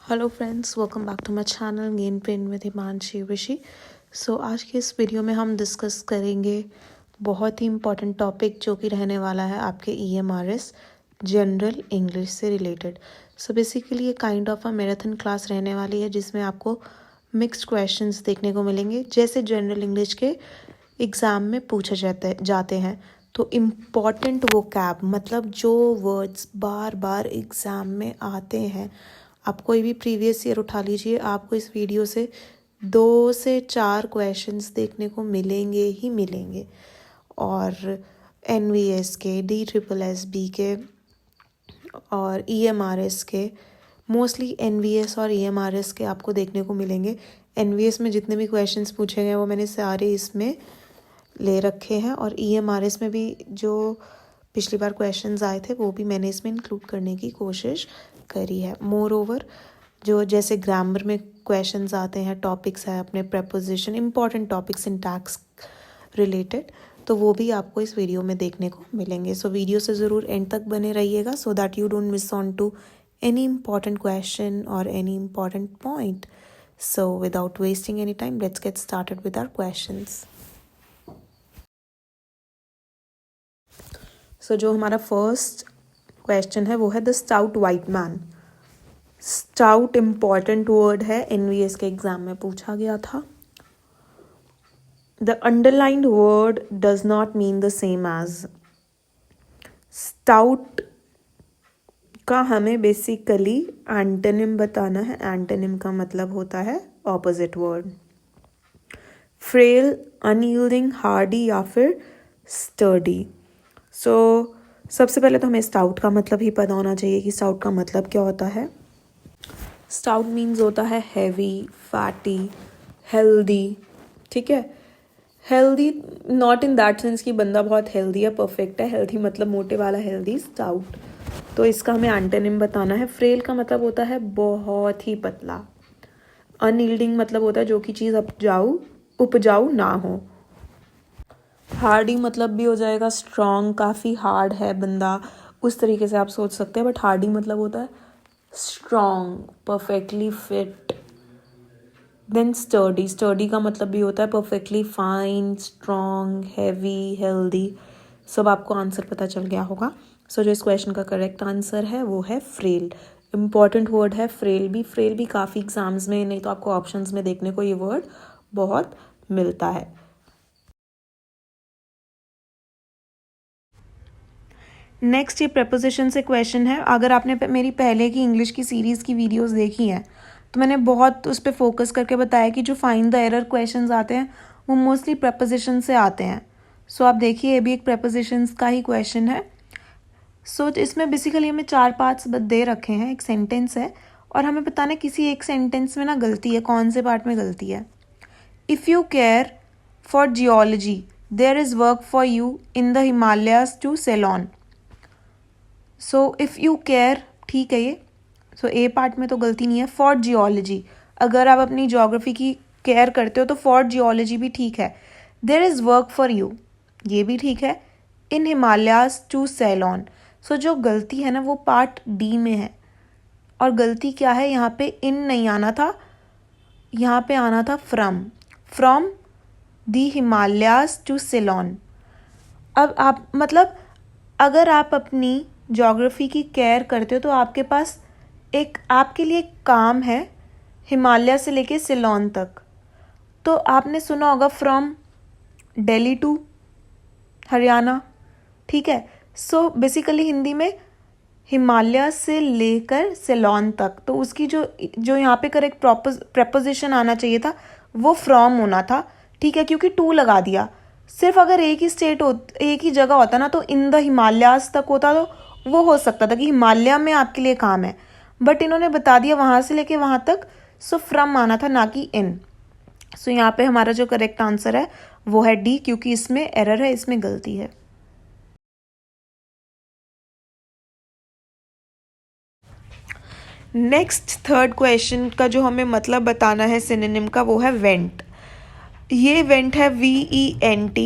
Hello friends, welcome back to my channel gain pain with Himanshi Rishi. आज के इस video में हम डिस्कस करेंगे बहुत ही इम्पॉर्टेंट टॉपिक जो कि रहने वाला है आपके EMRS जनरल इंग्लिश से रिलेटेड। बेसिकली ये kind of a marathon class रहने वाली है जिसमें आपको मिक्स्ड क्वेश्चंस देखने को मिलेंगे जैसे जनरल इंग्लिश के एग्ज़ाम में पूछे जाते हैं। तो इम्पॉर्टेंट वोकैब मतलब जो वर्ड्स बार बार एग्ज़ाम में आते हैं, आप कोई भी प्रीवियस ईयर उठा लीजिए, आपको इस वीडियो से 2 से 4 क्वेश्चंस देखने को मिलेंगे ही मिलेंगे। और NVS के, DSSB के और EMRS के, मोस्टली NVS और EMRS के आपको देखने को मिलेंगे। NVS में जितने भी क्वेश्चंस पूछे गए वो मैंने सारे इसमें ले रखे हैं और EMRS में भी जो पिछली बार क्वेश्चंस आए थे वो भी मैंने इसमें इंक्लूड करने की कोशिश करी है। मोर ओवर जो जैसे ग्रामर में क्वेश्चंस आते हैं, टॉपिक्स है अपने preposition, important topics syntax related, तो वो भी आपको इस वीडियो में देखने को मिलेंगे। वीडियो से ज़रूर एंड तक बने रहिएगा so that you don't miss on to any important question और any important point. Without wasting any time let's get started with our questions. जो हमारा फर्स्ट क्वेश्चन है वो है the stout white man. Stout important word है, NVS के exam में पूछा गया था। The underlined word does not mean the same as. स्टाउट का हमें बेसिकली एंटोनिम बताना है। एंटोनिम का मतलब होता है opposite word. Frail, unyielding, hardy या फिर स्टर्डी। सबसे पहले तो हमें स्टाउट का मतलब ही पता होना चाहिए कि स्टाउट का मतलब क्या होता है। स्टाउट मीन्स होता है हैवी, फैटी, हेल्दी। ठीक है, healthy not in that sense कि बंदा बहुत हेल्दी है, परफेक्ट है। हेल्दी मतलब मोटे वाला हेल्दी, स्टाउट। तो इसका हमें एंटोनिम बताना है। फ्रेल का मतलब होता है बहुत ही पतला। अनयील्डिंग मतलब होता है जो कि चीज़ उपजाऊ ना हो। हार्डी मतलब भी हो जाएगा स्ट्रॉन्ग, काफ़ी हार्ड है बंदा, उस तरीके से आप सोच सकते हैं। बट हार्डी मतलब होता है strong, perfectly fit. Then sturdy, sturdy का मतलब भी होता है perfectly fine, strong, heavy, healthy. सब आपको आंसर पता चल गया होगा। जो इस क्वेश्चन का करेक्ट आंसर है वो है फ्रेल। इम्पॉर्टेंट वर्ड है फ्रेल भी काफ़ी एग्जाम्स में, नहीं तो आपको ऑप्शंस में देखने को ये वर्ड बहुत मिलता है। नेक्स्ट ये प्रपोजिशन से क्वेश्चन है। अगर आपने मेरी पहले की इंग्लिश की सीरीज़ की वीडियोस देखी हैं तो मैंने बहुत उस पर फोकस करके बताया कि जो फाइंड द एरर क्वेश्चंस आते हैं वो मोस्टली प्रपोजिशन से आते हैं। आप देखिए ये भी एक प्रपोजिशंस का ही क्वेश्चन है। इसमें बेसिकली हमें 4 पार्ट्स दे रखे हैं, एक सेंटेंस है और हमें बताना है किसी एक सेंटेंस में ना गलती है, कौन से पार्ट में गलती है। If you care for geology there is work for you in the Himalayas to Ceylon. If you care, ठीक है ये। ए पार्ट में तो गलती नहीं है। फॉर जियोलॉजी, अगर आप अपनी जियोग्राफी की केयर करते हो तो फॉर जियोलॉजी भी ठीक है। There is work for you, ये भी ठीक है। In Himalayas to Ceylon. जो गलती है ना वो पार्ट डी में है। और गलती क्या है, यहाँ पे इन नहीं आना था, यहाँ पे आना था from the Himalayas to Ceylon. अब आप मतलब अगर आप अपनी ज्योग्राफी की केयर करते हो तो आपके पास आपके लिए काम है हिमालय से लेके सिलोन तक। तो आपने सुना होगा फ्रॉम दिल्ली टू हरियाणा, ठीक है। बेसिकली हिंदी में हिमालय से लेकर सिलोन तक, तो उसकी जो यहाँ पे करेक्ट प्रपोजिशन आना चाहिए था वो फ्रॉम होना था, ठीक है, क्योंकि टू लगा दिया। सिर्फ अगर एक ही जगह होता ना तो इन द हिमालयाज तक होता तो वो हो सकता था कि हिमालय में आपके लिए काम है, बट इन्होंने बता दिया वहाँ से लेके वहाँ तक। फ्रॉम आना था ना कि इन। यहाँ पे हमारा जो करेक्ट आंसर है वो है डी, क्योंकि इसमें एरर है, इसमें गलती है। नेक्स्ट थर्ड क्वेश्चन का जो हमें मतलब बताना है सिनोनिम का वो है वेंट। ये वेंट है VENT।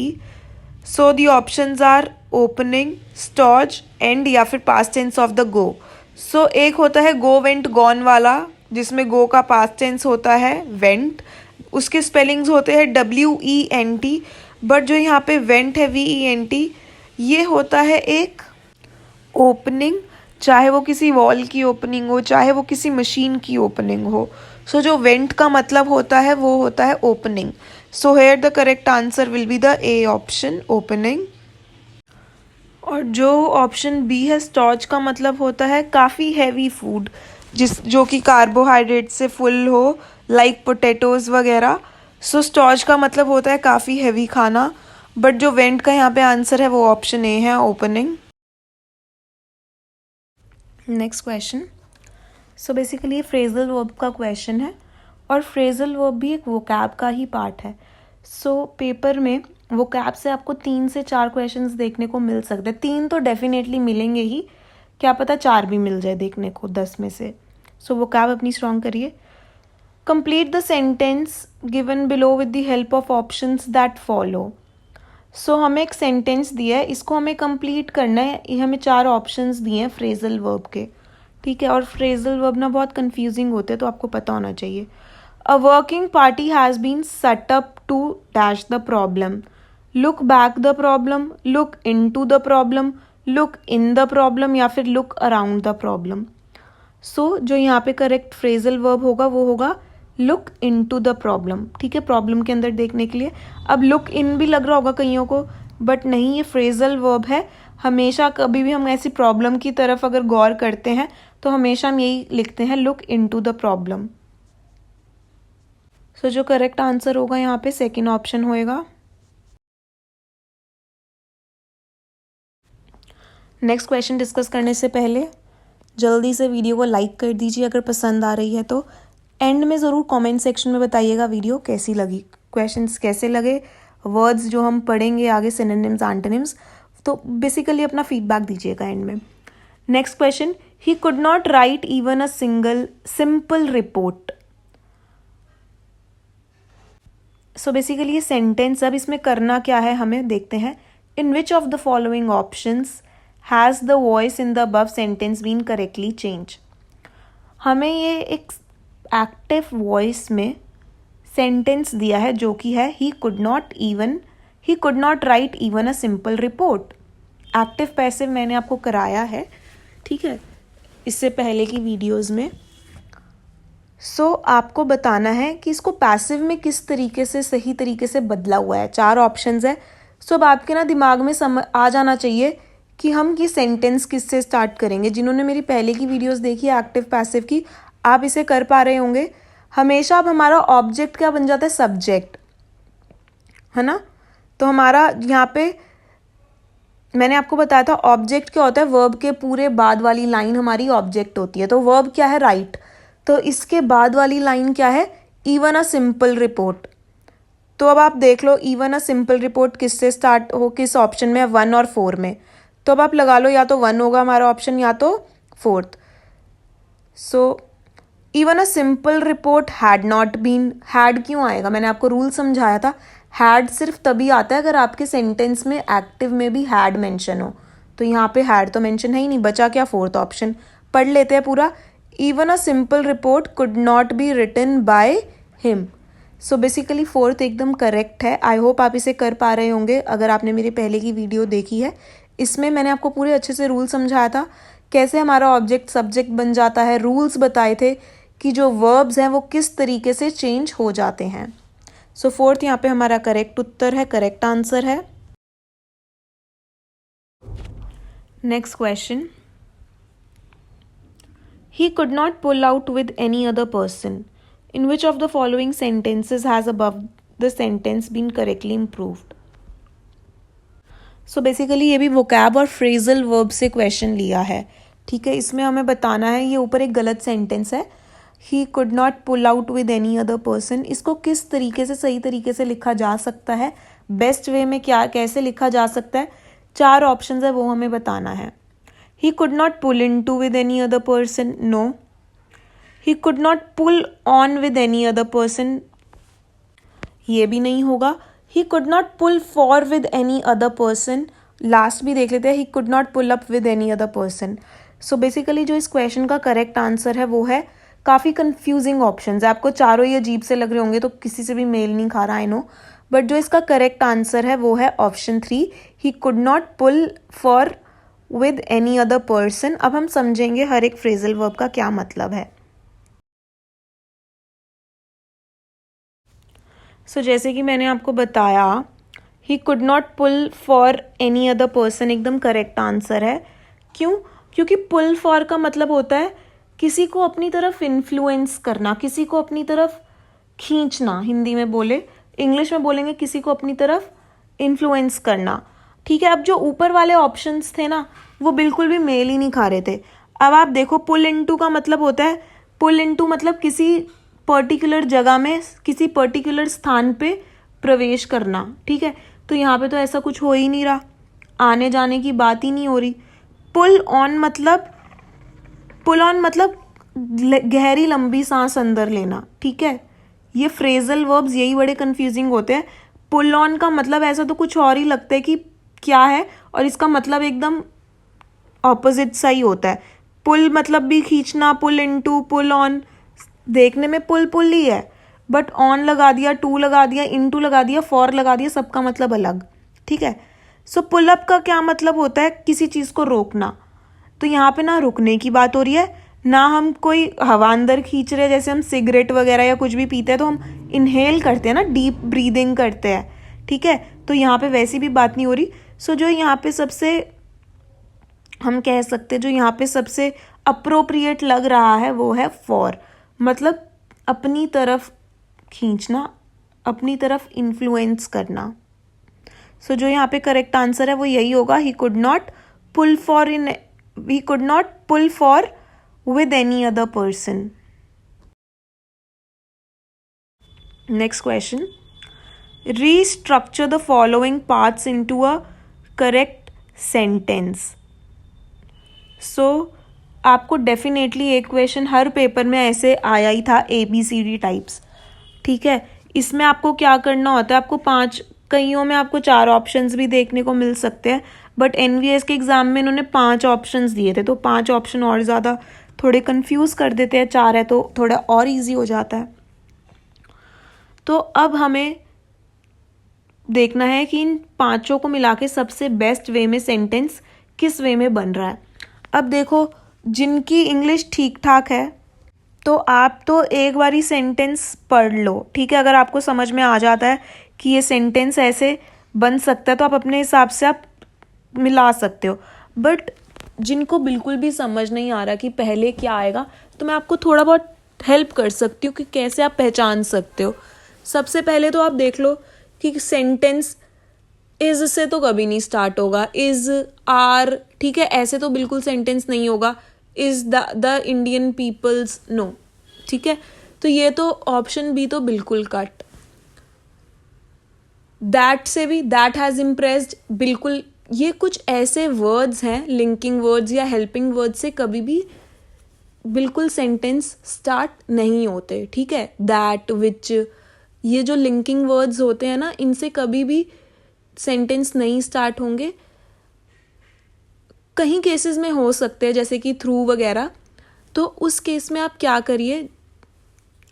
The options are opening, stows, and या फिर past tense of the go. एक होता है गो वेंट गॉन वाला, जिसमें गो का पास्ट टेंस होता है वेंट, उसके स्पेलिंग्स होते हैं WENT, बट जो यहाँ पे वेंट है VENT, ये होता है एक ओपनिंग, चाहे वो किसी वॉल की ओपनिंग हो, चाहे वो किसी मशीन की ओपनिंग हो। सो जो वेंट का मतलब होता है वो होता है opening. So here the correct answer will be the A option, opening. और जो ऑप्शन बी है स्टॉर्च का मतलब होता है काफ़ी हैवी फूड, जो कि कार्बोहाइड्रेट से फुल हो, लाइक पोटैटोज़ वगैरह। सो स्टॉर्च का मतलब होता है काफ़ी हैवी खाना, बट जो वेंट का यहाँ पे आंसर है वो ऑप्शन ए है, ओपनिंग। Next question. सो बेसिकली ये फ्रेजल वर्ब का क्वेश्चन है, और फ्रेजल वर्ब भी एक वोकैब का ही पार्ट है। सो पेपर में वोकैब से आपको 3 से 4 क्वेश्चंस देखने को मिल सकते हैं। 3 तो डेफिनेटली मिलेंगे ही, क्या पता 4 भी मिल जाए देखने को 10 में से। सो वोकैब अपनी स्ट्रॉन्ग करिए। Complete the sentence given below with the help of options that follow. So हमें एक सेंटेंस दिया है, इसको हमें कंप्लीट करना है। ये हमें 4 ऑप्शंस दिए हैं फ्रेजल वर्ब के, ठीक है। और फ्रेजल वर्ब ना बहुत कंफ्यूजिंग होते हैं, तो आपको पता होना चाहिए। A working party has been set up to dash the problem, look back the problem, look into the problem, look in the problem, या फिर look around the problem. So जो यहाँ पे करेक्ट फ्रेजल वर्ब होगा वो होगा look into the problem, ठीक है, प्रॉब्लम के अंदर देखने के लिए। अब लुक इन भी लग रहा होगा कईयों को, बट नहीं, ये फ्रेजल वर्ब है। हमेशा कभी भी हम ऐसी प्रॉब्लम की तरफ अगर गौर करते हैं तो हमेशा हम यही लिखते हैं look into the problem. So जो करेक्ट आंसर होगा यहाँ पे सेकेंड ऑप्शन होएगा। नेक्स्ट क्वेश्चन डिस्कस करने से पहले जल्दी से वीडियो को लाइक कर दीजिए अगर पसंद आ रही है तो। एंड में ज़रूर कमेंट सेक्शन में बताइएगा वीडियो कैसी लगी, क्वेश्चंस कैसे लगे, वर्ड्स जो हम पढ़ेंगे आगे, सिनोनिम्स, एंटोनिम्स, तो बेसिकली अपना फीडबैक दीजिएगा एंड में। Next question, he could not write even a simple report. So basically ये सेंटेंस, अब इसमें करना क्या है हमें देखते हैं। In which of the following options has the voice in the above sentence been correctly change. हमें ये एक एक्टिव वॉइस में सेंटेंस दिया है जो कि है he could not write even a simple report. Active passive मैंने आपको कराया है, ठीक है, इससे पहले की वीडियोस में। सो आपको बताना है कि इसको पैसिव में किस तरीके से, सही तरीके से बदला हुआ है। 4 ऑप्शंस है। सो अब आपके ना दिमाग में आ जाना चाहिए कि हम ये सेंटेंस किससे स्टार्ट करेंगे। जिन्होंने मेरी पहले की वीडियोस देखी है एक्टिव पैसिव की, आप इसे कर पा रहे होंगे। हमेशा अब हमारा ऑब्जेक्ट क्या बन जाता है, सब्जेक्ट, है ना। तो हमारा यहाँ पे मैंने आपको बताया था ऑब्जेक्ट क्या होता है, वर्ब के पूरे बाद वाली लाइन हमारी ऑब्जेक्ट होती है। तो वर्ब क्या है, राइट, तो इसके बाद वाली लाइन क्या है, इवन अ सिंपल रिपोर्ट। तो अब आप देख लो इवन अ सिंपल रिपोर्ट किससे स्टार्ट हो, किस ऑप्शन में है, 1 और 4 में। तो अब आप लगा लो या तो 1 होगा हमारा ऑप्शन या तो 4th। So even a simple report had not been, had क्यों आएगा, मैंने आपको रूल समझाया था। हैड सिर्फ तभी आता है अगर आपके सेंटेंस में एक्टिव में भी हैड मेंशन हो। तो यहाँ पे हैड तो मेंशन है ही नहीं, बचा क्या 4th ऑप्शन। पढ़ लेते हैं पूरा। Even a simple report could not be written by him. So basically 4th एकदम करेक्ट है। आई होप आप इसे कर पा रहे होंगे अगर आपने मेरी पहले की वीडियो देखी है। इसमें मैंने आपको पूरे अच्छे से रूल समझाया था, कैसे हमारा ऑब्जेक्ट सब्जेक्ट बन जाता है, रूल्स बताए थे कि जो वर्ब्स हैं वो किस तरीके से चेंज हो जाते हैं। सो 4th यहाँ पे हमारा करेक्ट उत्तर है, करेक्ट आंसर है। Next question, he could not pull out with any other person. In which of the following sentences has above the sentence been correctly improved. So basically ये भी वोकैब और phrasal verb से question लिया है, ठीक है। इसमें हमें बताना है, ये ऊपर एक गलत सेंटेंस है, he could not pull out with any other person. इसको किस तरीके से, सही तरीके से लिखा जा सकता है, बेस्ट वे में क्या कैसे लिखा जा सकता है। 4 ऑप्शंस है, वो हमें बताना है। He could not pull into with any other person, no. He could not pull on with any other person, ये भी नहीं होगा। He could not pull for with any other person, last भी देख लेते हैं, he could not pull up with any other person. So basically जो इस क्वेश्चन का करेक्ट आंसर है वो है काफ़ी कंफ्यूजिंग ऑप्शंस है, आपको चारों ही अजीब से लग रहे होंगे तो किसी से भी मेल नहीं खा रहा, आई नो, बट जो इसका करेक्ट आंसर है वो है option 3, he could not pull for with any other person. अब हम समझेंगे हर एक फ्रेजल वर्ब का क्या मतलब है। सो जैसे कि मैंने आपको बताया, he could not pull for any other person एकदम करेक्ट आंसर है। क्यों? क्योंकि पुल फॉर का मतलब होता है किसी को अपनी तरफ इन्फ्लुएंस करना, किसी को अपनी तरफ खींचना, हिंदी में बोले, इंग्लिश में बोलेंगे किसी को अपनी तरफ इन्फ्लुएंस करना। ठीक है, अब जो ऊपर वाले ऑप्शंस थे ना वो बिल्कुल भी मेल ही नहीं खा रहे थे। अब आप देखो, पुल इनटू का मतलब होता है, पुल इनटू मतलब किसी पर्टिकुलर जगह में, किसी पर्टिकुलर स्थान पे प्रवेश करना। ठीक है, तो यहाँ पे तो ऐसा कुछ हो ही नहीं रहा, आने जाने की बात ही नहीं हो रही। पुल ऑन मतलब गहरी लंबी सांस अंदर लेना। ठीक है, ये फ्रेजल वर्ब्स यही बड़े कंफ्यूजिंग होते हैं। पुल ऑन का मतलब ऐसा तो कुछ और ही लगता है कि क्या है, और इसका मतलब एकदम ऑपोजिट सा ही होता है। पुल मतलब भी खींचना, पुल इनटू, पुल ऑन, देखने में पुल ही है, बट ऑन लगा दिया, टू लगा दिया, इनटू लगा दिया, फॉर लगा दिया, सबका मतलब अलग। ठीक है, सो पुल अप का क्या मतलब होता है? किसी चीज़ को रोकना। तो यहाँ पे ना रुकने की बात हो रही है, ना हम कोई हवा अंदर खींच रहे हैं, जैसे हम सिगरेट वगैरह या कुछ भी पीते हैं तो हम इनहेल करते हैं ना, डीप ब्रीदिंग करते हैं। ठीक है, तो यहाँ पे वैसी भी बात नहीं हो रही। सो जो यहाँ पे सबसे हम कह सकते हैं, जो यहाँ पे सबसे अप्रोप्रिएट लग रहा है वो है फॉर, मतलब अपनी तरफ खींचना, अपनी तरफ इन्फ्लुएंस करना। सो जो यहाँ पे करेक्ट आंसर है वो यही होगा, he could not pull for with any other person. Next question. Restructure the following parts into a correct sentence. So आपको डेफिनेटली एक क्वेश्चन हर पेपर में ऐसे आया ही था, ABCD टाइप्स। ठीक है, इसमें आपको क्या करना होता है, आपको कईयों में आपको 4 ऑप्शंस भी देखने को मिल सकते हैं, बट NVS के एग्जाम में इन्होंने 5 ऑप्शंस दिए थे, तो 5 ऑप्शन और ज़्यादा थोड़े कंफ्यूज कर देते हैं, 4 है तो थोड़ा और इजी हो जाता है। तो अब हमें देखना है कि इन 5 को मिला के सबसे बेस्ट वे में सेंटेंस किस वे में बन रहा है। अब देखो, जिनकी इंग्लिश ठीक ठाक है तो आप तो एक बार ही सेंटेंस पढ़ लो। ठीक है, अगर आपको समझ में आ जाता है कि ये सेंटेंस ऐसे बन सकता है तो आप अपने हिसाब से आप मिला सकते हो। बट जिनको बिल्कुल भी समझ नहीं आ रहा कि पहले क्या आएगा, तो मैं आपको थोड़ा बहुत हेल्प कर सकती हूँ कि कैसे आप पहचान सकते हो। सबसे पहले तो आप देख लो कि सेंटेंस इज से तो कभी नहीं स्टार्ट होगा, इज, आर, ठीक है, ऐसे तो बिल्कुल सेंटेंस नहीं होगा। Is the Indian peoples, no. ठीक है, तो ये तो ऑप्शन बी तो बिल्कुल कट। दैट से भी, दैट हैज़ इम्प्रेस्ड, बिल्कुल, ये कुछ ऐसे वर्ड्स हैं, लिंकिंग वर्ड्स या हेल्पिंग वर्ड्स से कभी भी बिल्कुल सेंटेंस स्टार्ट नहीं होते। ठीक है, दैट, विच, ये जो लिंकिंग वर्ड्स होते हैं ना, इनसे कभी भी सेंटेंस नहीं स्टार्ट होंगे। कहीं केसेस में हो सकते हैं, जैसे कि थ्रू वगैरह, तो उस केस में आप क्या करिए,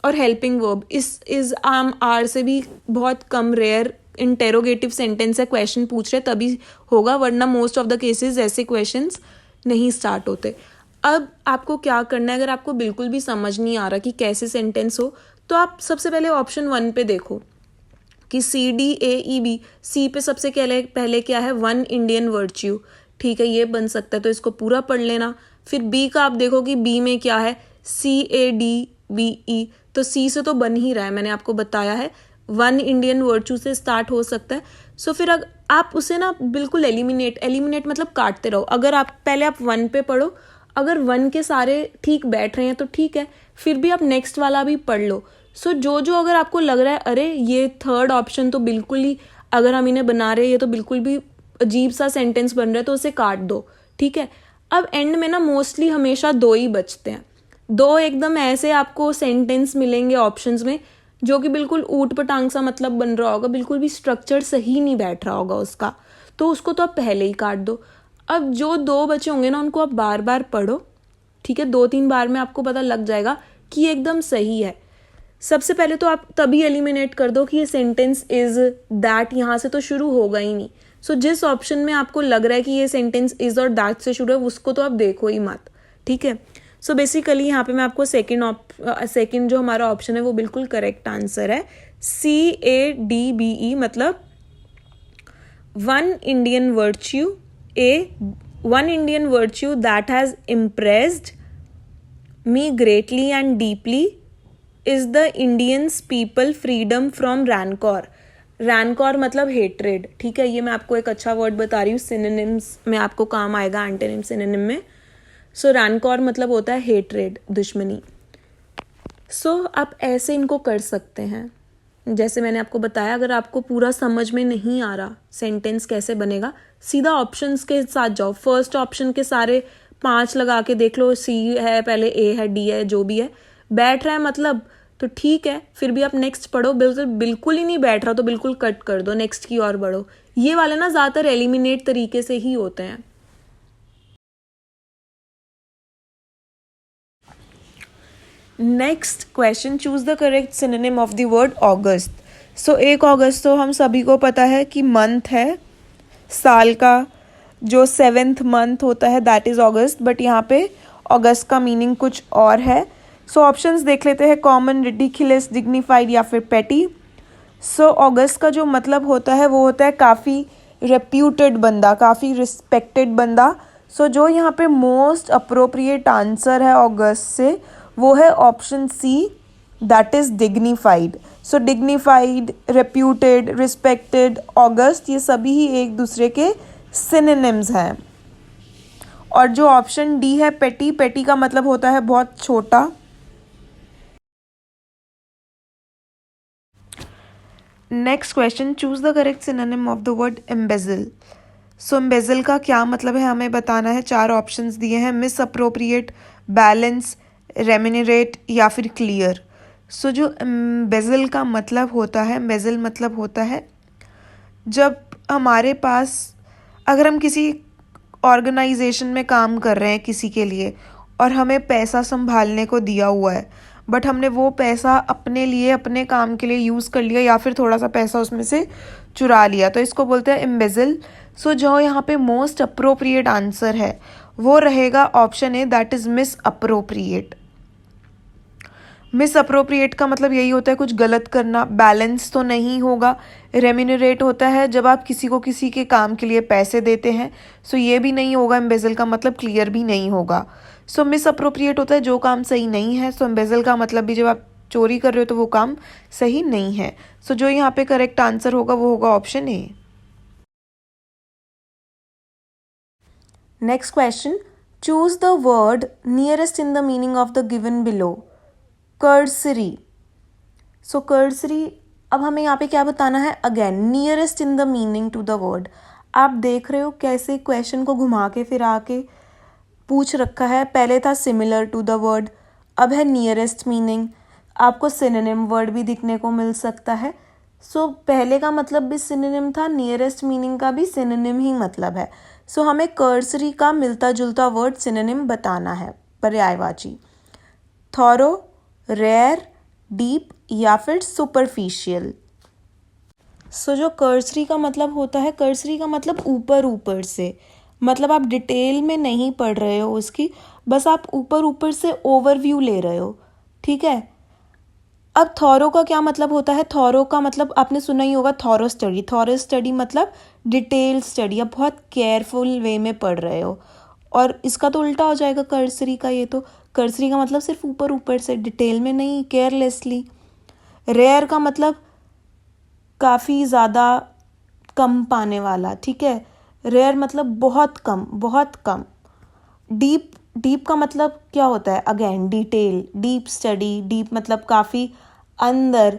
और हेल्पिंग वर्ब इज, आम, आर से भी बहुत कम, रेयर इंटेरोगेटिव सेंटेंस है, क्वेश्चन पूछ रहे तभी होगा, वरना मोस्ट ऑफ द केसेस ऐसे क्वेश्चंस नहीं स्टार्ट होते। अब आपको क्या करना है, अगर आपको बिल्कुल भी समझ नहीं आ रहा कि कैसे सेंटेंस हो, तो आप सबसे पहले ऑप्शन 1 पे देखो कि CDAEB, सी पे सबसे पहले क्या है, 1 इंडियन वर्च्यू। ठीक है, ये बन सकता है, तो इसको पूरा पढ़ लेना। फिर बी का आप देखो कि बी में क्या है, CADBE, तो सी से तो बन ही रहा है, मैंने आपको बताया है 1 इंडियन वर्च्यू से स्टार्ट हो सकता है। सो फिर आप उसे ना बिल्कुल एलिमिनेट मतलब काटते रहो। अगर आप पहले आप 1 पे पढ़ो, अगर 1 के सारे ठीक बैठ रहे हैं तो ठीक है, फिर भी आप नेक्स्ट वाला भी पढ़ लो। सो जो अगर आपको लग रहा है अरे ये 3rd ऑप्शन तो बिल्कुल ही, अगर हम इन्हें बना रहे हैं ये तो बिल्कुल भी अजीब सा सेंटेंस बन रहा है, तो उसे काट दो। ठीक है, अब एंड में ना मोस्टली हमेशा 2 ही बचते हैं, 2 एकदम ऐसे आपको सेंटेंस मिलेंगे ऑप्शंस में जो कि बिल्कुल ऊट पटांग सा मतलब बन रहा होगा, बिल्कुल भी स्ट्रक्चर सही नहीं बैठ रहा होगा उसका, तो उसको तो आप पहले ही काट दो। अब जो 2 बचे होंगे ना, उनको आप बार बार पढ़ो। ठीक है, 2-3 बार में आपको पता लग जाएगा कि ये एकदम सही है। सबसे पहले तो आप तभी एलिमिनेट कर दो कि ये सेंटेंस इज दैट यहाँ से तो शुरू होगा ही नहीं। सो जिस ऑप्शन में आपको लग रहा है कि ये सेंटेंस इज और दैट से शुरू है उसको तो आप देखो ही मत, ठीक है। सो बेसिकली यहाँ पे मैं आपको सेकेंड जो हमारा ऑप्शन है वो बिल्कुल करेक्ट आंसर है, CADBE, मतलब one Indian virtue that has impressed me greatly and deeply is the Indians people freedom from rancour. Rancour मतलब हेट्रेड, ठीक है। ये मैं आपको एक अच्छा वर्ड बता रही हूँ, सिनोनिम्स में आपको काम आएगा, एंटोनिम सिनोनिम में। सो रैनकॉर मतलब होता है हेट्रेड, दुश्मनी। सो आप ऐसे इनको कर सकते हैं। जैसे मैंने आपको बताया, अगर आपको पूरा समझ में नहीं आ रहा सेंटेंस कैसे बनेगा, सीधा ऑप्शंस के साथ जाओ। फर्स्ट ऑप्शन के सारे 5 लगा के देख लो, C है, पहले A है, D है, जो भी है। बैठ रहा है मतलब तो ठीक है, फिर भी आप नेक्स्ट पढ़ो। बिल्कुल ही नहीं बैठ रहा तो बिल्कुल कट कर दो, नेक्स्ट की ओर बढ़ो। ये वाले ना ज़्यादातर एलिमिनेट तरीके से ही होते हैं। Next question, choose the correct synonym of the word august. So 1 अगस्त तो हम सभी को पता है कि मंथ है, साल का जो 7th मंथ होता है दैट इज अगस्त, बट यहाँ पे अगस्त का मीनिंग कुछ और है। सो ऑप्शंस देख लेते हैं, कॉमन, रिडिकुलस, डिग्निफाइड या फिर पेटी। सो अगस्त का जो मतलब होता है वो होता है काफ़ी रेप्यूटेड बंदा, काफ़ी रिस्पेक्टेड बंदा। सो जो यहाँ पे मोस्ट अप्रोप्रिएट आंसर है अगस्त से वो है option C, that is dignified. So dignified, reputed, respected, August, ये सभी ही एक दूसरे के सिनोनिम्स हैं। और जो ऑप्शन D है पेटी, पेटी का मतलब होता है बहुत छोटा। Next question, choose the correct synonym of the word embezzle. So embezzle का क्या मतलब है हमें बताना है। 4 ऑप्शंस दिए हैं, मिस अप्रोप्रिएट, बैलेंस, रेम्यूनरेट या फिर क्लियर। सो जो एम्बेजल का मतलब होता है, एम्बेजल मतलब होता है जब हमारे पास, अगर हम किसी ऑर्गेनाइजेशन में काम कर रहे हैं किसी के लिए और हमें पैसा संभालने को दिया हुआ है, बट हमने वो पैसा अपने लिए, अपने काम के लिए यूज़ कर लिया या फिर थोड़ा सा पैसा उसमें से चुरा लिया, तो इसको बोलते हैं एम्बेजल। सो जो यहाँ पे मोस्ट अप्रोप्रिएट आंसर है वो रहेगा option A, that is miss appropriate. Miss appropriate का मतलब यही होता है कुछ गलत करना। बैलेंस तो नहीं होगा। रेम्यूनरेट होता है जब आप किसी को किसी के काम के लिए पैसे देते हैं, सो ये भी नहीं होगा। एम्बेजल का मतलब क्लियर भी नहीं होगा। सो मिस अप्रोप्रिएट होता है जो काम सही नहीं है। सो एम्बेजल का मतलब भी जब आप चोरी कर रहे हो तो वो काम सही नहीं है। सो जो यहाँ पे करेक्ट आंसर होगा वो होगा option A। Next question, choose the word nearest in the meaning of the given below. Cursory. So cursory, अब हमें यहाँ पे क्या बताना है, again nearest in the meaning to the word. आप देख रहे हो कैसे क्वेश्चन को घुमा के फिरा के पूछ रखा है। पहले था सिमिलर टू द वर्ड, अब है नियरेस्ट मीनिंग। आपको सिनोनिम वर्ड भी दिखने को मिल सकता है। सो पहले का मतलब भी सिनोनिम था, नियरेस्ट मीनिंग का भी सिनोनिम ही मतलब है। सो हमें कर्सरी का मिलता जुलता वर्ड सिनोनिम बताना है, पर्यायवाची। थॉरो, रेयर, डीप या फिर सुपरफिशियल। सो जो कर्सरी का मतलब होता है, कर्सरी का मतलब ऊपर ऊपर से, मतलब आप डिटेल में नहीं पढ़ रहे हो उसकी, बस आप ऊपर ऊपर से ओवरव्यू ले रहे हो, ठीक है। अब थॉरो का क्या मतलब होता है, थॉरो का मतलब आपने सुना ही होगा, थॉरो स्टडी। थॉरो स्टडी मतलब डिटेल स्टडी, आप बहुत केयरफुल वे में पढ़ रहे हो। और इसका तो उल्टा हो जाएगा कर्सरी का। ये तो कर्सरी का मतलब सिर्फ ऊपर ऊपर से, डिटेल में नहीं, केयरलेसली। रेयर का मतलब काफ़ी ज़्यादा कम पाने वाला, ठीक है। रेयर मतलब बहुत कम, बहुत कम। डीप, डीप का मतलब क्या होता है, again detail, deep study, deep मतलब काफ़ी अंदर।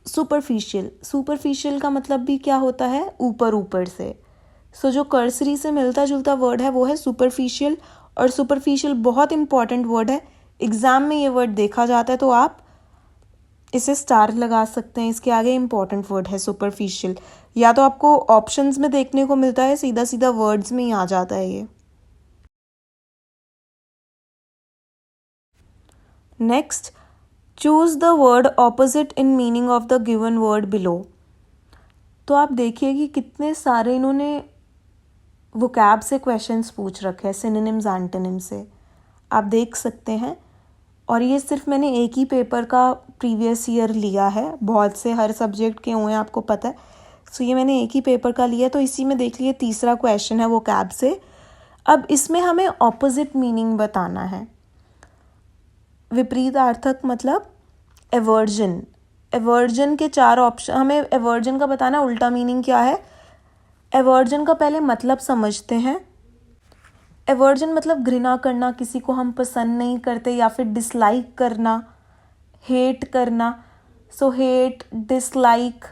सुपरफिशियल, सुपरफिशियल का मतलब भी क्या होता है, ऊपर ऊपर से। सो जो कर्सरी से मिलता जुलता वर्ड है वो है सुपरफिशियल। और सुपरफिशियल बहुत इंपॉर्टेंट वर्ड है, एग्जाम में ये वर्ड देखा जाता है, तो आप इसे स्टार लगा सकते हैं। इसके आगे इंपॉर्टेंट वर्ड है सुपरफिशियल। या तो आपको ऑप्शंस में देखने को मिलता है, सीधा सीधा वर्ड्स में ही आ जाता है ये। Next, choose the word opposite in meaning of the given word below. तो आप देखिए कि कितने सारे इन्होंने वोकैब से क्वेश्चंस पूछ रखे हैं, सिनोनिम्स एंटोनिम्स से, आप देख सकते हैं। और ये सिर्फ मैंने एक ही पेपर का प्रीवियस ईयर लिया है, बहुत से हर सब्जेक्ट के हुए हैं आपको पता है। सो ये मैंने एक ही पेपर का लिया, तो इसी में देख लिए तीसरा क्वेश्चन है वोकैब से। अब इसमें हमें ऑपोजिट मीनिंग बताना है। विपरीतार्थक मतलब एवर्जन। एवर्जन के 4 ऑप्शन, हमें एवर्जन का बताना, उल्टा मीनिंग क्या है। एवर्जन का पहले मतलब समझते हैं। एवर्जन मतलब घृणा करना, किसी को हम पसंद नहीं करते या फिर डिसलाइक करना, हेट करना। सो हेट, डिसलाइक,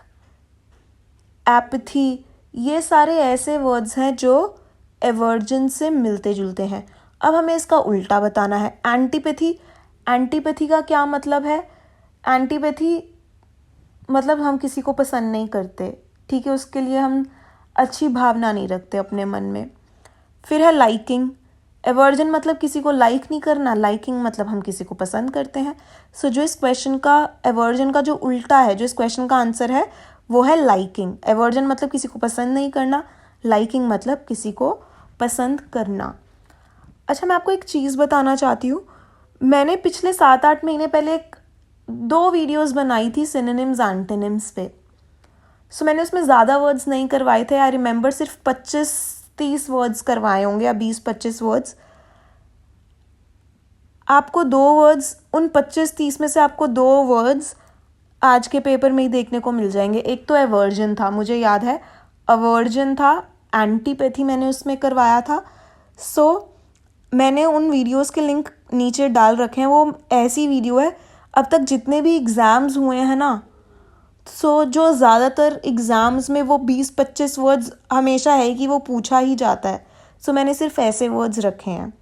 एपथी, ये सारे ऐसे वर्ड्स हैं जो एवर्जन से मिलते जुलते हैं। अब हमें इसका उल्टा बताना है, एंटीपैथी। एंटीपैथी का क्या मतलब है। एंटीपैथी मतलब हम किसी को पसंद नहीं करते, ठीक है, उसके लिए हम अच्छी भावना नहीं रखते अपने मन में। फिर है लाइकिंग। एवर्जन मतलब किसी को लाइक नहीं करना, लाइकिंग मतलब हम किसी को पसंद करते हैं। सो जो इस क्वेश्चन का एवर्जन का जो उल्टा है, जो इस क्वेश्चन का आंसर है वो है लाइकिंग। एवर्जन मतलब किसी को पसंद नहीं करना, लाइकिंग मतलब किसी को पसंद करना। अच्छा, मैं आपको एक चीज़ बताना चाहती हूँ। मैंने पिछले 7-8 महीने पहले 2 वीडियोस बनाई थी सिनोनिम्स एंटोनिम्स पे। सो मैंने उसमें ज़्यादा वर्ड्स नहीं करवाए थे, आई रिमेंबर सिर्फ 25-30 वर्ड्स करवाए होंगे या 20-25 वर्ड्स। आपको 2 वर्ड्स, उन 25-30 में से आपको 2 वर्ड्स आज के पेपर में ही देखने को मिल जाएंगे। एक तो एवर्जन था, मुझे याद है अवर्जन था, एंटीपैथी मैंने उसमें करवाया था। सो मैंने उन वीडियोस के लिंक नीचे डाल रखे हैं, वो ऐसी वीडियो है। अब तक जितने भी एग्ज़ाम्स हुए हैं ना, सो जो ज़्यादातर एग्ज़ाम्स में वो 20-25 वर्ड्स हमेशा है कि वो पूछा ही जाता है। सो मैंने सिर्फ ऐसे वर्ड्स रखे हैं।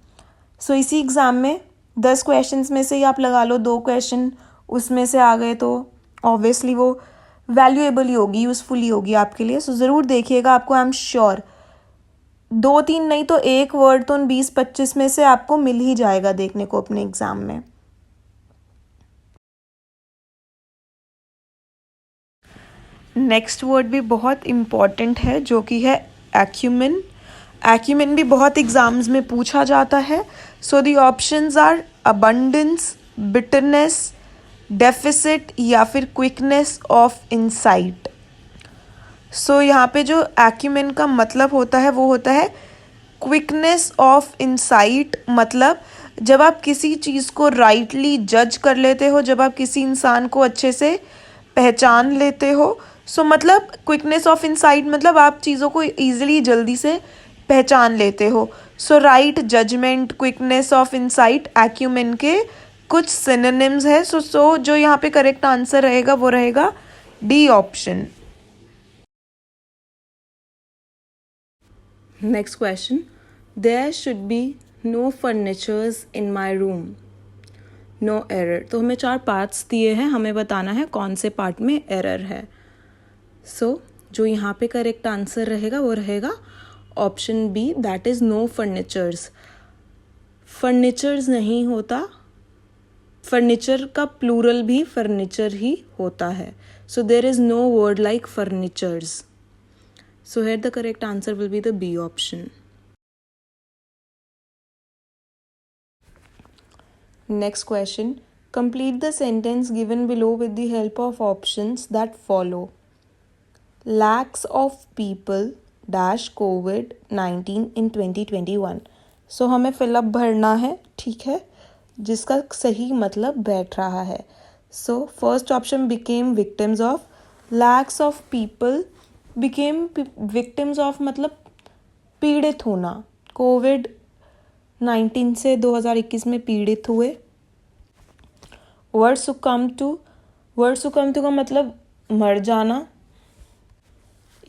सो इसी एग्ज़ाम में 10 क्वेश्चंस में से ही आप लगा लो 2 क्वेश्चन उसमें से आ गए, तो ऑब्वियसली वो वैल्यूएबल ही होगी, यूज़फुल ही होगी आपके लिए। सो ज़रूर देखिएगा, आपको आई एम श्योर 2-3 नहीं तो 1 वर्ड तो उन 20-25 में से आपको मिल ही जाएगा देखने को अपने एग्ज़ाम में। नेक्स्ट वर्ड भी बहुत इम्पॉर्टेंट है, जो कि है एक्यूमेन। एक्यूमेन भी बहुत एग्जाम्स में पूछा जाता है। So the options are abundance, bitterness, deficit या फिर क्विकनेस ऑफ इंसाइट। सो यहाँ पे जो एक्यूमेन का मतलब होता है वो होता है क्विकनेस ऑफ इंसाइट। मतलब जब आप किसी चीज़ को राइटली जज कर लेते हो, जब आप किसी इंसान को अच्छे से पहचान लेते हो। सो मतलब क्विकनेस ऑफ इंसाइट मतलब आप चीज़ों को ईजिली, जल्दी से पहचान लेते हो। So right judgement, quickness of insight, acumen के कुछ सिनोनिम्स है। सो जो यहाँ पे करेक्ट आंसर रहेगा वो रहेगा D option. Next question, there should be no furnitures in my room, no error. तो हमें 4 पार्ट्स दिए हैं, हमें बताना है कौन से पार्ट में एरर है। सो जो यहाँ पे करेक्ट आंसर रहेगा वो रहेगा option B, that is no furnitures. Furnitures नहीं होता, फर्नीचर का प्लूरल भी फर्नीचर ही होता है। So there is no word like furnitures. So here the correct answer will be the B option. Next question. Complete the sentence given below with the help of options that follow. Lakhs of people dash COVID-19 in 2021. So हमें fill up भरना है, ठीक है, जिसका सही मतलब बैठ रहा है। So first option became victims of, lakhs of people became victims of मतलब पीड़ित होना, COVID-19 से 2021 में पीड़ित हुए। वर्ड सुकम टू का मतलब मर जाना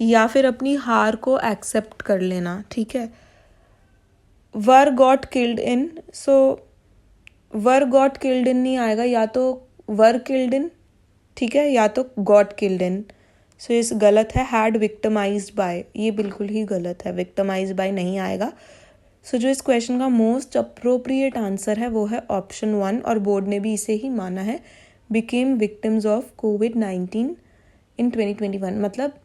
या फिर अपनी हार को एक्सेप्ट कर लेना, ठीक है। Were got killed in, so were got killed in नहीं आएगा, या तो वर किल्ड इन, ठीक है, या तो गॉट किल्ड इन। सो इस गलत है। हैड विक्टिमाइज्ड बाय, ये बिल्कुल ही गलत है, विक्टिमाइज्ड बाय नहीं आएगा। सो जो इस क्वेश्चन का मोस्ट अप्रोप्रिएट आंसर है वो है ऑप्शन 1, और बोर्ड ने भी इसे ही माना है, बिकेम विक्टिम्स ऑफ कोविड-19 इन 2021, मतलब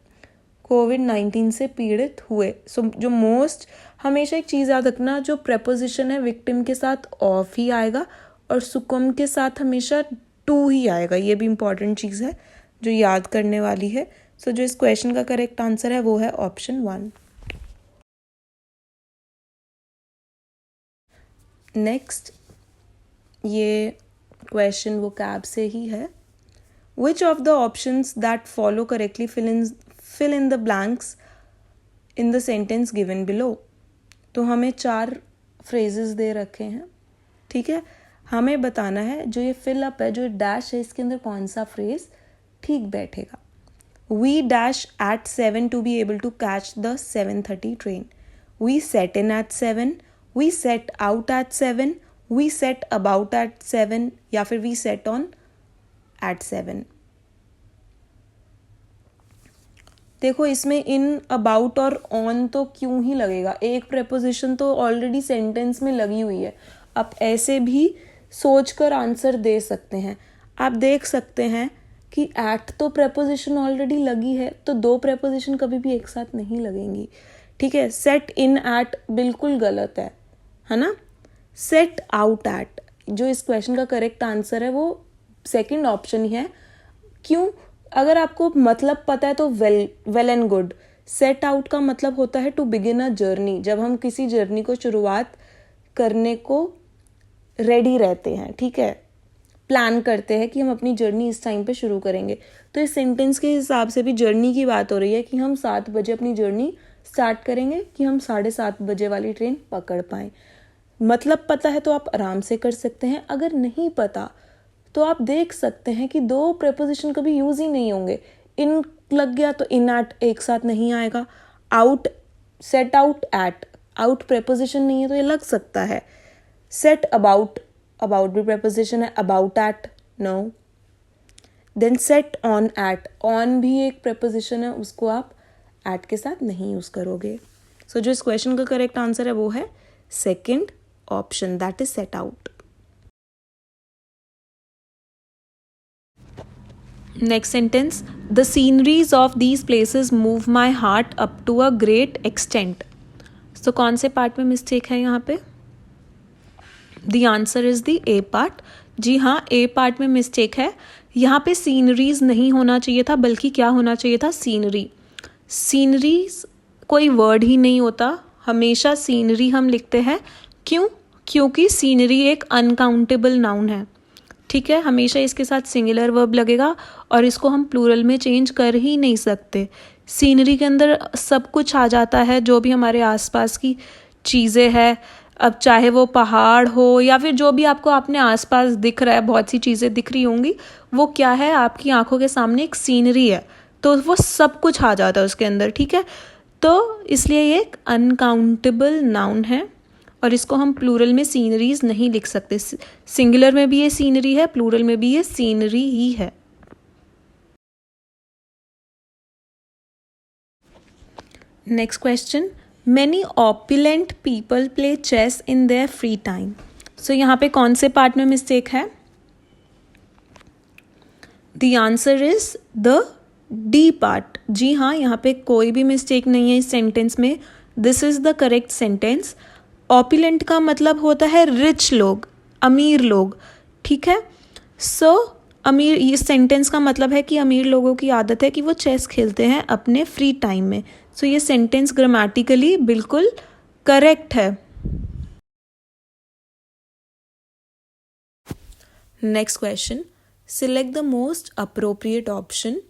कोविड-19 से पीड़ित हुए। सो जो मोस्ट, हमेशा एक चीज़ याद रखना, जो प्रेपोजिशन है विक्टिम के साथ ऑफ ही आएगा और सुकम के साथ हमेशा टू ही आएगा। ये भी इंपॉर्टेंट चीज़ है जो याद करने वाली है। सो जो इस क्वेश्चन का करेक्ट आंसर है वो है ऑप्शन 1। नेक्स्ट, ये क्वेश्चन वो कैब से ही है। Which of the options that follow correctly fill in the blanks in the sentence given below? तो हमें 4 phrases दे रखे हैं, ठीक है। हमें बताना है जो ये fill up है, जो डैश है, इसके अंदर कौन सा phrase ठीक बैठेगा। We dash at 7 to be able to catch the 7:30 train. We set in at 7. We set out at 7. We set about at 7, या फिर we set on at 7। देखो इसमें इन, अबाउट और ऑन तो क्यों ही लगेगा, एक प्रेपोजिशन तो ऑलरेडी सेंटेंस में लगी हुई है। आप ऐसे भी सोचकर आंसर दे सकते हैं। आप देख सकते हैं कि एट तो प्रेपोजिशन ऑलरेडी लगी है, तो 2 प्रेपोजिशन कभी भी एक साथ नहीं लगेंगी, ठीक है। सेट इन एट बिल्कुल गलत है ना। सेट आउट एट, जो इस क्वेश्चन का करेक्ट आंसर है वो सेकंड ऑप्शन ही है। क्यों? अगर आपको मतलब पता है तो well and good. Set out का मतलब होता है टू बिगिन अ जर्नी, जब हम किसी जर्नी को शुरुआत करने को रेडी रहते हैं, ठीक है, प्लान करते हैं कि हम अपनी जर्नी इस टाइम पे शुरू करेंगे। तो इस सेंटेंस के हिसाब से भी जर्नी की बात हो रही है कि हम 7 बजे अपनी जर्नी स्टार्ट करेंगे कि हम 7:30 बजे वाली ट्रेन पकड़ पाएं। मतलब पता है तो आप आराम से कर सकते हैं, अगर नहीं पता तो आप देख सकते हैं कि 2 प्रेपोजिशन कभी यूज ही नहीं होंगे। इन लग गया तो इन एट एक साथ नहीं आएगा। Out, set out at, out preposition नहीं है तो ये लग सकता है। सेट अबाउट, अबाउट भी प्रेपोजिशन है, about at no. Then set on at, on भी एक प्रेपोजिशन है, उसको आप एट के साथ नहीं यूज करोगे। सो जो इस क्वेश्चन का करेक्ट आंसर है वो है second option, that is set out. Next sentence, the sceneries of these places move my heart up to a great extent. तो कौन से पार्ट में मिस्टेक है यहाँ पे? The answer is the A part. जी हाँ, ए पार्ट में मिस्टेक है। यहाँ पे सीनरीज नहीं होना चाहिए था, बल्कि क्या होना चाहिए था? सीनरी। सीनरीज कोई वर्ड ही नहीं होता, हमेशा सीनरी हम लिखते हैं। क्यों? क्योंकि सीनरी एक अनकाउंटेबल नाउन है, ठीक है। हमेशा इसके साथ सिंगुलर वर्ब लगेगा और इसको हम प्लूरल में चेंज कर ही नहीं सकते। सीनरी के अंदर सब कुछ आ जाता है, जो भी हमारे आसपास की चीज़ें हैं, अब चाहे वो पहाड़ हो या फिर जो भी आपको अपने आसपास दिख रहा है, बहुत सी चीज़ें दिख रही होंगी, वो क्या है? आपकी आंखों के सामने एक सीनरी है, तो वो सब कुछ आ जाता है उसके अंदर, ठीक है। तो इसलिए ये एक अनकाउंटेबल नाउन है और इसको हम प्लूरल में सीनरीज नहीं लिख सकते। सिंगुलर में भी ये सीनरी है, प्लूरल में भी ये सीनरी ही है। Next question, many opulent people play chess in their free time. So यहाँ पे कौन से पार्ट में मिस्टेक है? The answer is the D part. जी हाँ, यहाँ पे कोई भी मिस्टेक नहीं है इस सेंटेंस में। This is the correct sentence. Opulent का मतलब होता है रिच लोग, अमीर लोग, ठीक है। सो अमीर, इस सेंटेंस का मतलब है कि अमीर लोगों की आदत है कि वो चेस खेलते हैं अपने फ्री टाइम में। सो ये सेंटेंस ग्रामेटिकली बिल्कुल करेक्ट है। Next question, select the most appropriate option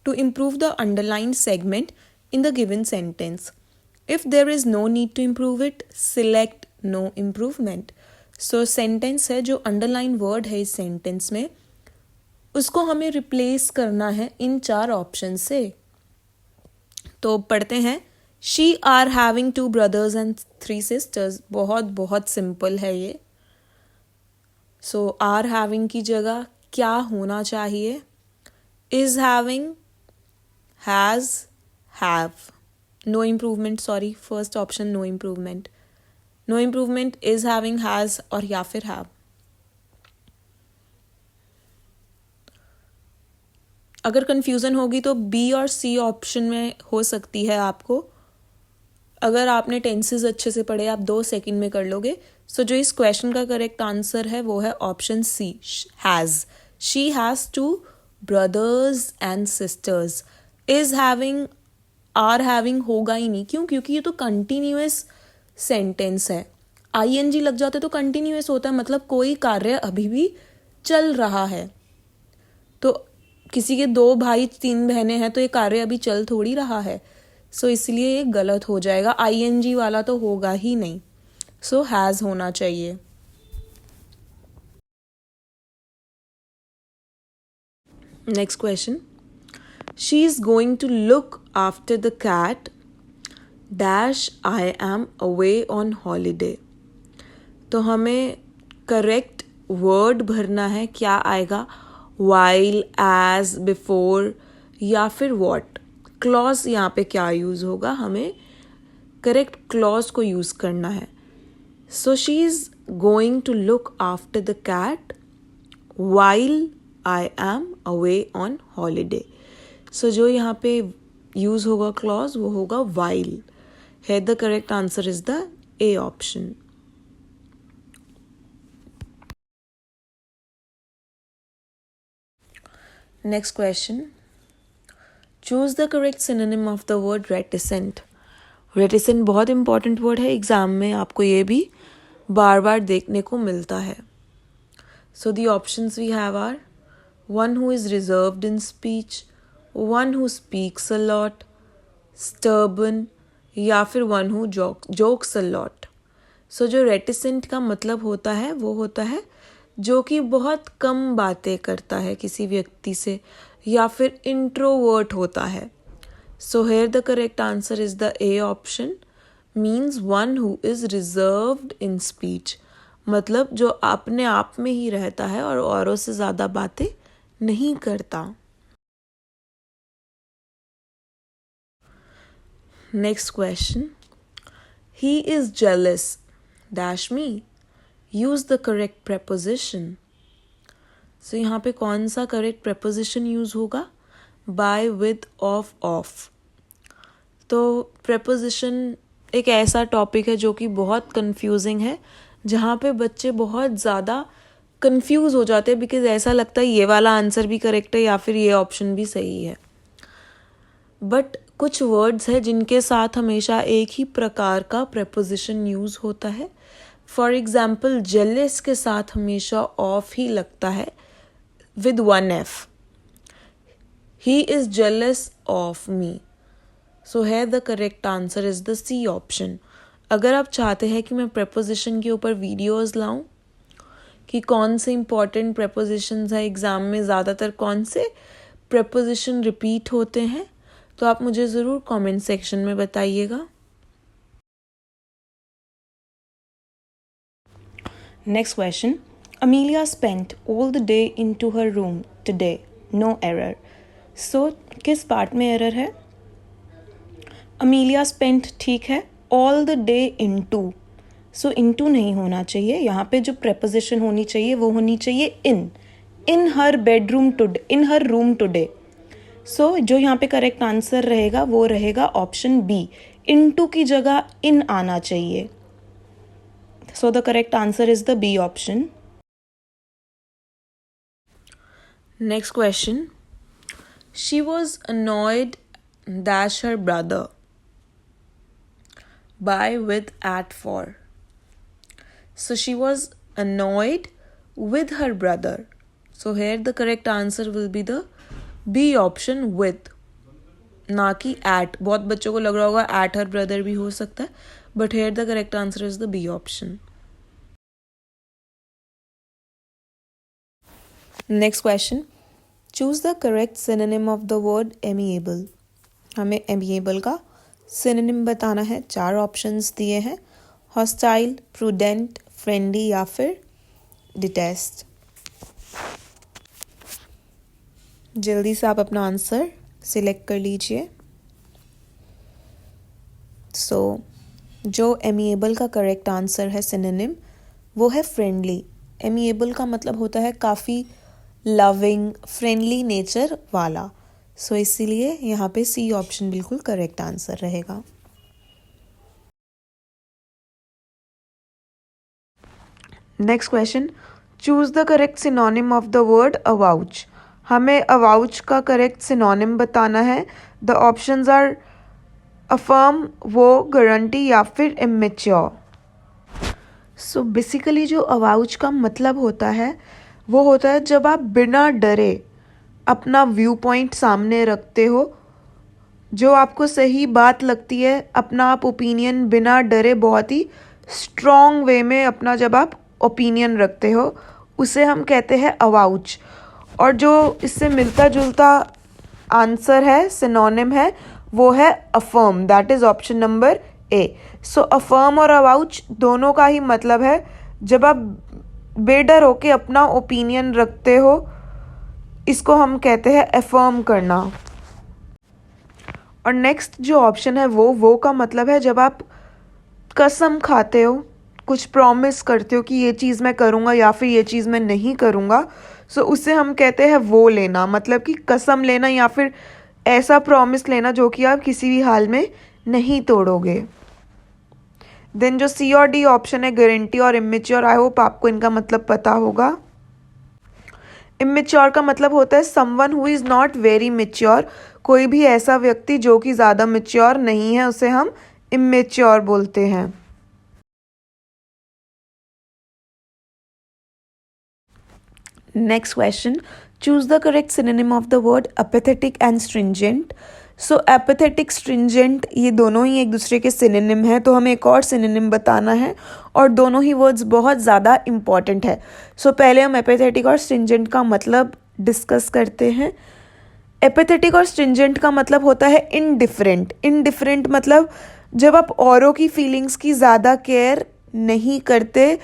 to improve the underline segment in the given sentence. If there is no need to improve it, select no improvement. So sentence है, जो underline word है इस sentence में, उसको हमें replace करना है इन 4 option से। तो पढ़ते हैं, she are having 2 brothers and 3 sisters। बहुत बहुत सिंपल है ये। So are having की जगह क्या होना चाहिए? is having, has, have। No improvement, sorry, first option no improvement. No improvement, is having, has और या फिर हैव। अगर कंफ्यूजन होगी तो बी और सी ऑप्शन में हो सकती है आपको। अगर आपने टेंसेस अच्छे से पढ़े आप 2 सेकंड में कर लोगे। सो जो इस क्वेश्चन का करेक्ट आंसर है वो है option C, has. She has 2 brothers and sisters. Is having, are having होगा ही नहीं। क्यों? क्योंकि ये तो कंटिन्यूअस सेंटेंस है। आईएनजी लग जाते तो कंटिन्यूअस होता है, मतलब कोई कार्य अभी भी चल रहा है। तो किसी के 2 भाई 3 बहनें हैं तो ये कार्य अभी चल थोड़ी रहा है। सो इसलिए ये गलत हो जाएगा, आईएनजी वाला तो होगा ही नहीं। सो हैज होना चाहिए। Next question, she is going to look after the cat dash I am away on holiday. तो हमें करेक्ट वर्ड भरना है, क्या आएगा? वाइल, एज, बिफोर या फिर वॉट। क्लॉज यहाँ पे क्या यूज होगा? हमें करेक्ट क्लॉज को यूज करना है। So she is going to look after the cat while I am away on holiday. So जो यहाँ पे यूज होगा क्लॉज वो होगा वाइल है। The correct answer is the A option. Next question, choose the correct synonym of the word reticent. Reticent बहुत important word है, exam में आपको ये भी बार बार देखने को मिलता है। So the options we have are one who is reserved in speech, one who speaks a lot, stubborn या फिर one who jokes a lot. So जो रेटिसेंट का मतलब होता है वो होता है जो कि बहुत कम बातें करता है किसी व्यक्ति से, या फिर इंट्रोवर्ट होता है। So here the correct answer is the A option, means one who is reserved in speech, मतलब जो अपने आप में ही रहता है और औरों से ज़्यादा बातें नहीं करता। Next question, he is jealous dash me, use the correct preposition। So यहाँ पे कौन सा करेक्ट preposition यूज होगा? By, with, of. तो preposition एक ऐसा टॉपिक है जो कि बहुत कंफ्यूजिंग है, जहाँ पे बच्चे बहुत ज़्यादा कंफ्यूज हो जाते हैं, बिकॉज ऐसा लगता है ये वाला आंसर भी करेक्ट है या फिर ये ऑप्शन भी सही है। बट कुछ वर्ड्स है जिनके साथ हमेशा एक ही प्रकार का preposition यूज होता है। फॉर एग्जाम्पल जेलस के साथ हमेशा ऑफ ही लगता है with 1 F। He is jealous of me. So है the correct answer is the C option. अगर आप चाहते हैं कि मैं preposition के ऊपर वीडियोस लाऊं कि कौन से इंपॉर्टेंट prepositions है एग्जाम में, ज़्यादातर कौन से preposition रिपीट होते हैं, तो आप मुझे ज़रूर कमेंट सेक्शन में बताइएगा। Next question. Amelia spent all the day into her room today. No error. So, किस पार्ट में एरर है? Amelia spent ठीक है, all the day into. So, into नहीं होना चाहिए, यहाँ पे जो preposition होनी चाहिए वो होनी चाहिए in. In her bedroom today, in her room today. So, जो यहाँ पे करेक्ट आंसर रहेगा वो रहेगा ऑप्शन बी, into की जगह in आना चाहिए। So the correct answer is the B option. Next question. She was annoyed dash her brother by, with, at, for. So she was annoyed with her brother. So here the correct answer will be the B option, with, ना कि at। बहुत बच्चों को लग रहा होगा at her brother भी हो सकता है, but here the correct answer is the B option. Next question. Choose the correct synonym of the word amiable. हमें amiable का synonym बताना है। 4 ऑप्शंस दिए हैं, hostile, prudent, friendly या फिर detest। जल्दी से आप अपना आंसर सिलेक्ट कर लीजिए। सो जो एमिएबल का करेक्ट आंसर है सिनोनिम वो है फ्रेंडली। एमिएबल का मतलब होता है काफ़ी लविंग, फ्रेंडली नेचर वाला। सो इसीलिए यहाँ पे सी ऑप्शन बिल्कुल करेक्ट आंसर रहेगा। Next question, choose the correct synonym of the word avouch. हमें अवाउच का करेक्ट सिनोनिम बताना है। The options are affirm, vow, guarantee या फिर इमेच्योर। सो बेसिकली जो अवाउच का मतलब होता है वो होता है जब आप बिना डरे अपना व्यू पॉइंट सामने रखते हो, जो आपको सही बात लगती है, अपना आप ओपिनियन बिना डरे बहुत ही स्ट्रॉन्ग वे में अपना जब आप ओपिनियन रखते हो उसे हम कहते हैं अवाउच। और जो इससे मिलता जुलता आंसर है, सिनोनिम है, वो है affirm. That is option number A. So affirm और अवाउच दोनों का ही मतलब है जब आप बेडर होके अपना ओपिनियन रखते हो, इसको हम कहते हैं अफर्म करना। और नेक्स्ट जो ऑप्शन है वो का मतलब है जब आप कसम खाते हो, कुछ प्रॉमिस करते हो कि ये चीज़ मैं करूँगा या फिर ये चीज़ मैं नहीं करूँगा, सो उसे हम कहते हैं वो लेना, मतलब कि कसम लेना या फिर ऐसा प्रॉमिस लेना जो कि आप किसी भी हाल में नहीं तोड़ोगे। देन जो सी और डी ऑप्शन है, गारंटी और इमेच्योर, आई होप आपको इनका मतलब पता होगा। इमेच्योर का मतलब होता है someone who is not very mature. कोई भी ऐसा व्यक्ति जो कि ज़्यादा मेच्योर नहीं है उसे हम इमेच्योर बोलते हैं। Next question, choose the correct synonym of the word apathetic and stringent. So apathetic, stringent ये दोनों ही एक दूसरे के सिनोनिम है, तो हमें एक और सिनोनिम बताना है और दोनों ही वर्ड्स बहुत ज़्यादा इम्पॉर्टेंट है। सो पहले हम एपेथेटिक और स्ट्रिंजेंट का मतलब डिस्कस करते हैं। एपेथेटिक और स्ट्रिंजेंट का मतलब होता है इनडिफरेंट। इनडिफरेंट मतलब जब आप औरों की फीलिंग्स की ज़्यादा केयर नहीं करते,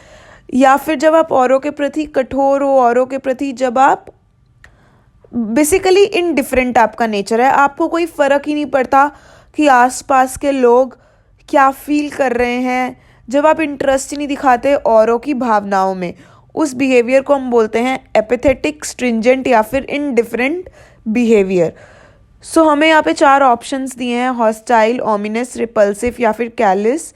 या फिर जब आप औरों के प्रति कठोर हो, औरों के प्रति जब आप बेसिकली इनडिफरेंट आपका नेचर है, आपको कोई फ़र्क ही नहीं पड़ता कि आसपास के लोग क्या फील कर रहे हैं, जब आप इंटरेस्ट ही नहीं दिखाते औरों की भावनाओं में, उस बिहेवियर को हम बोलते हैं एपेथेटिक, स्ट्रिंजेंट या फिर इनडिफरेंट बिहेवियर। सो हमें यहाँ पे 4 ऑप्शंस दिए हैं, हॉस्टाइल, ओमिनस, रिपल्सिव या फिर कैलिस।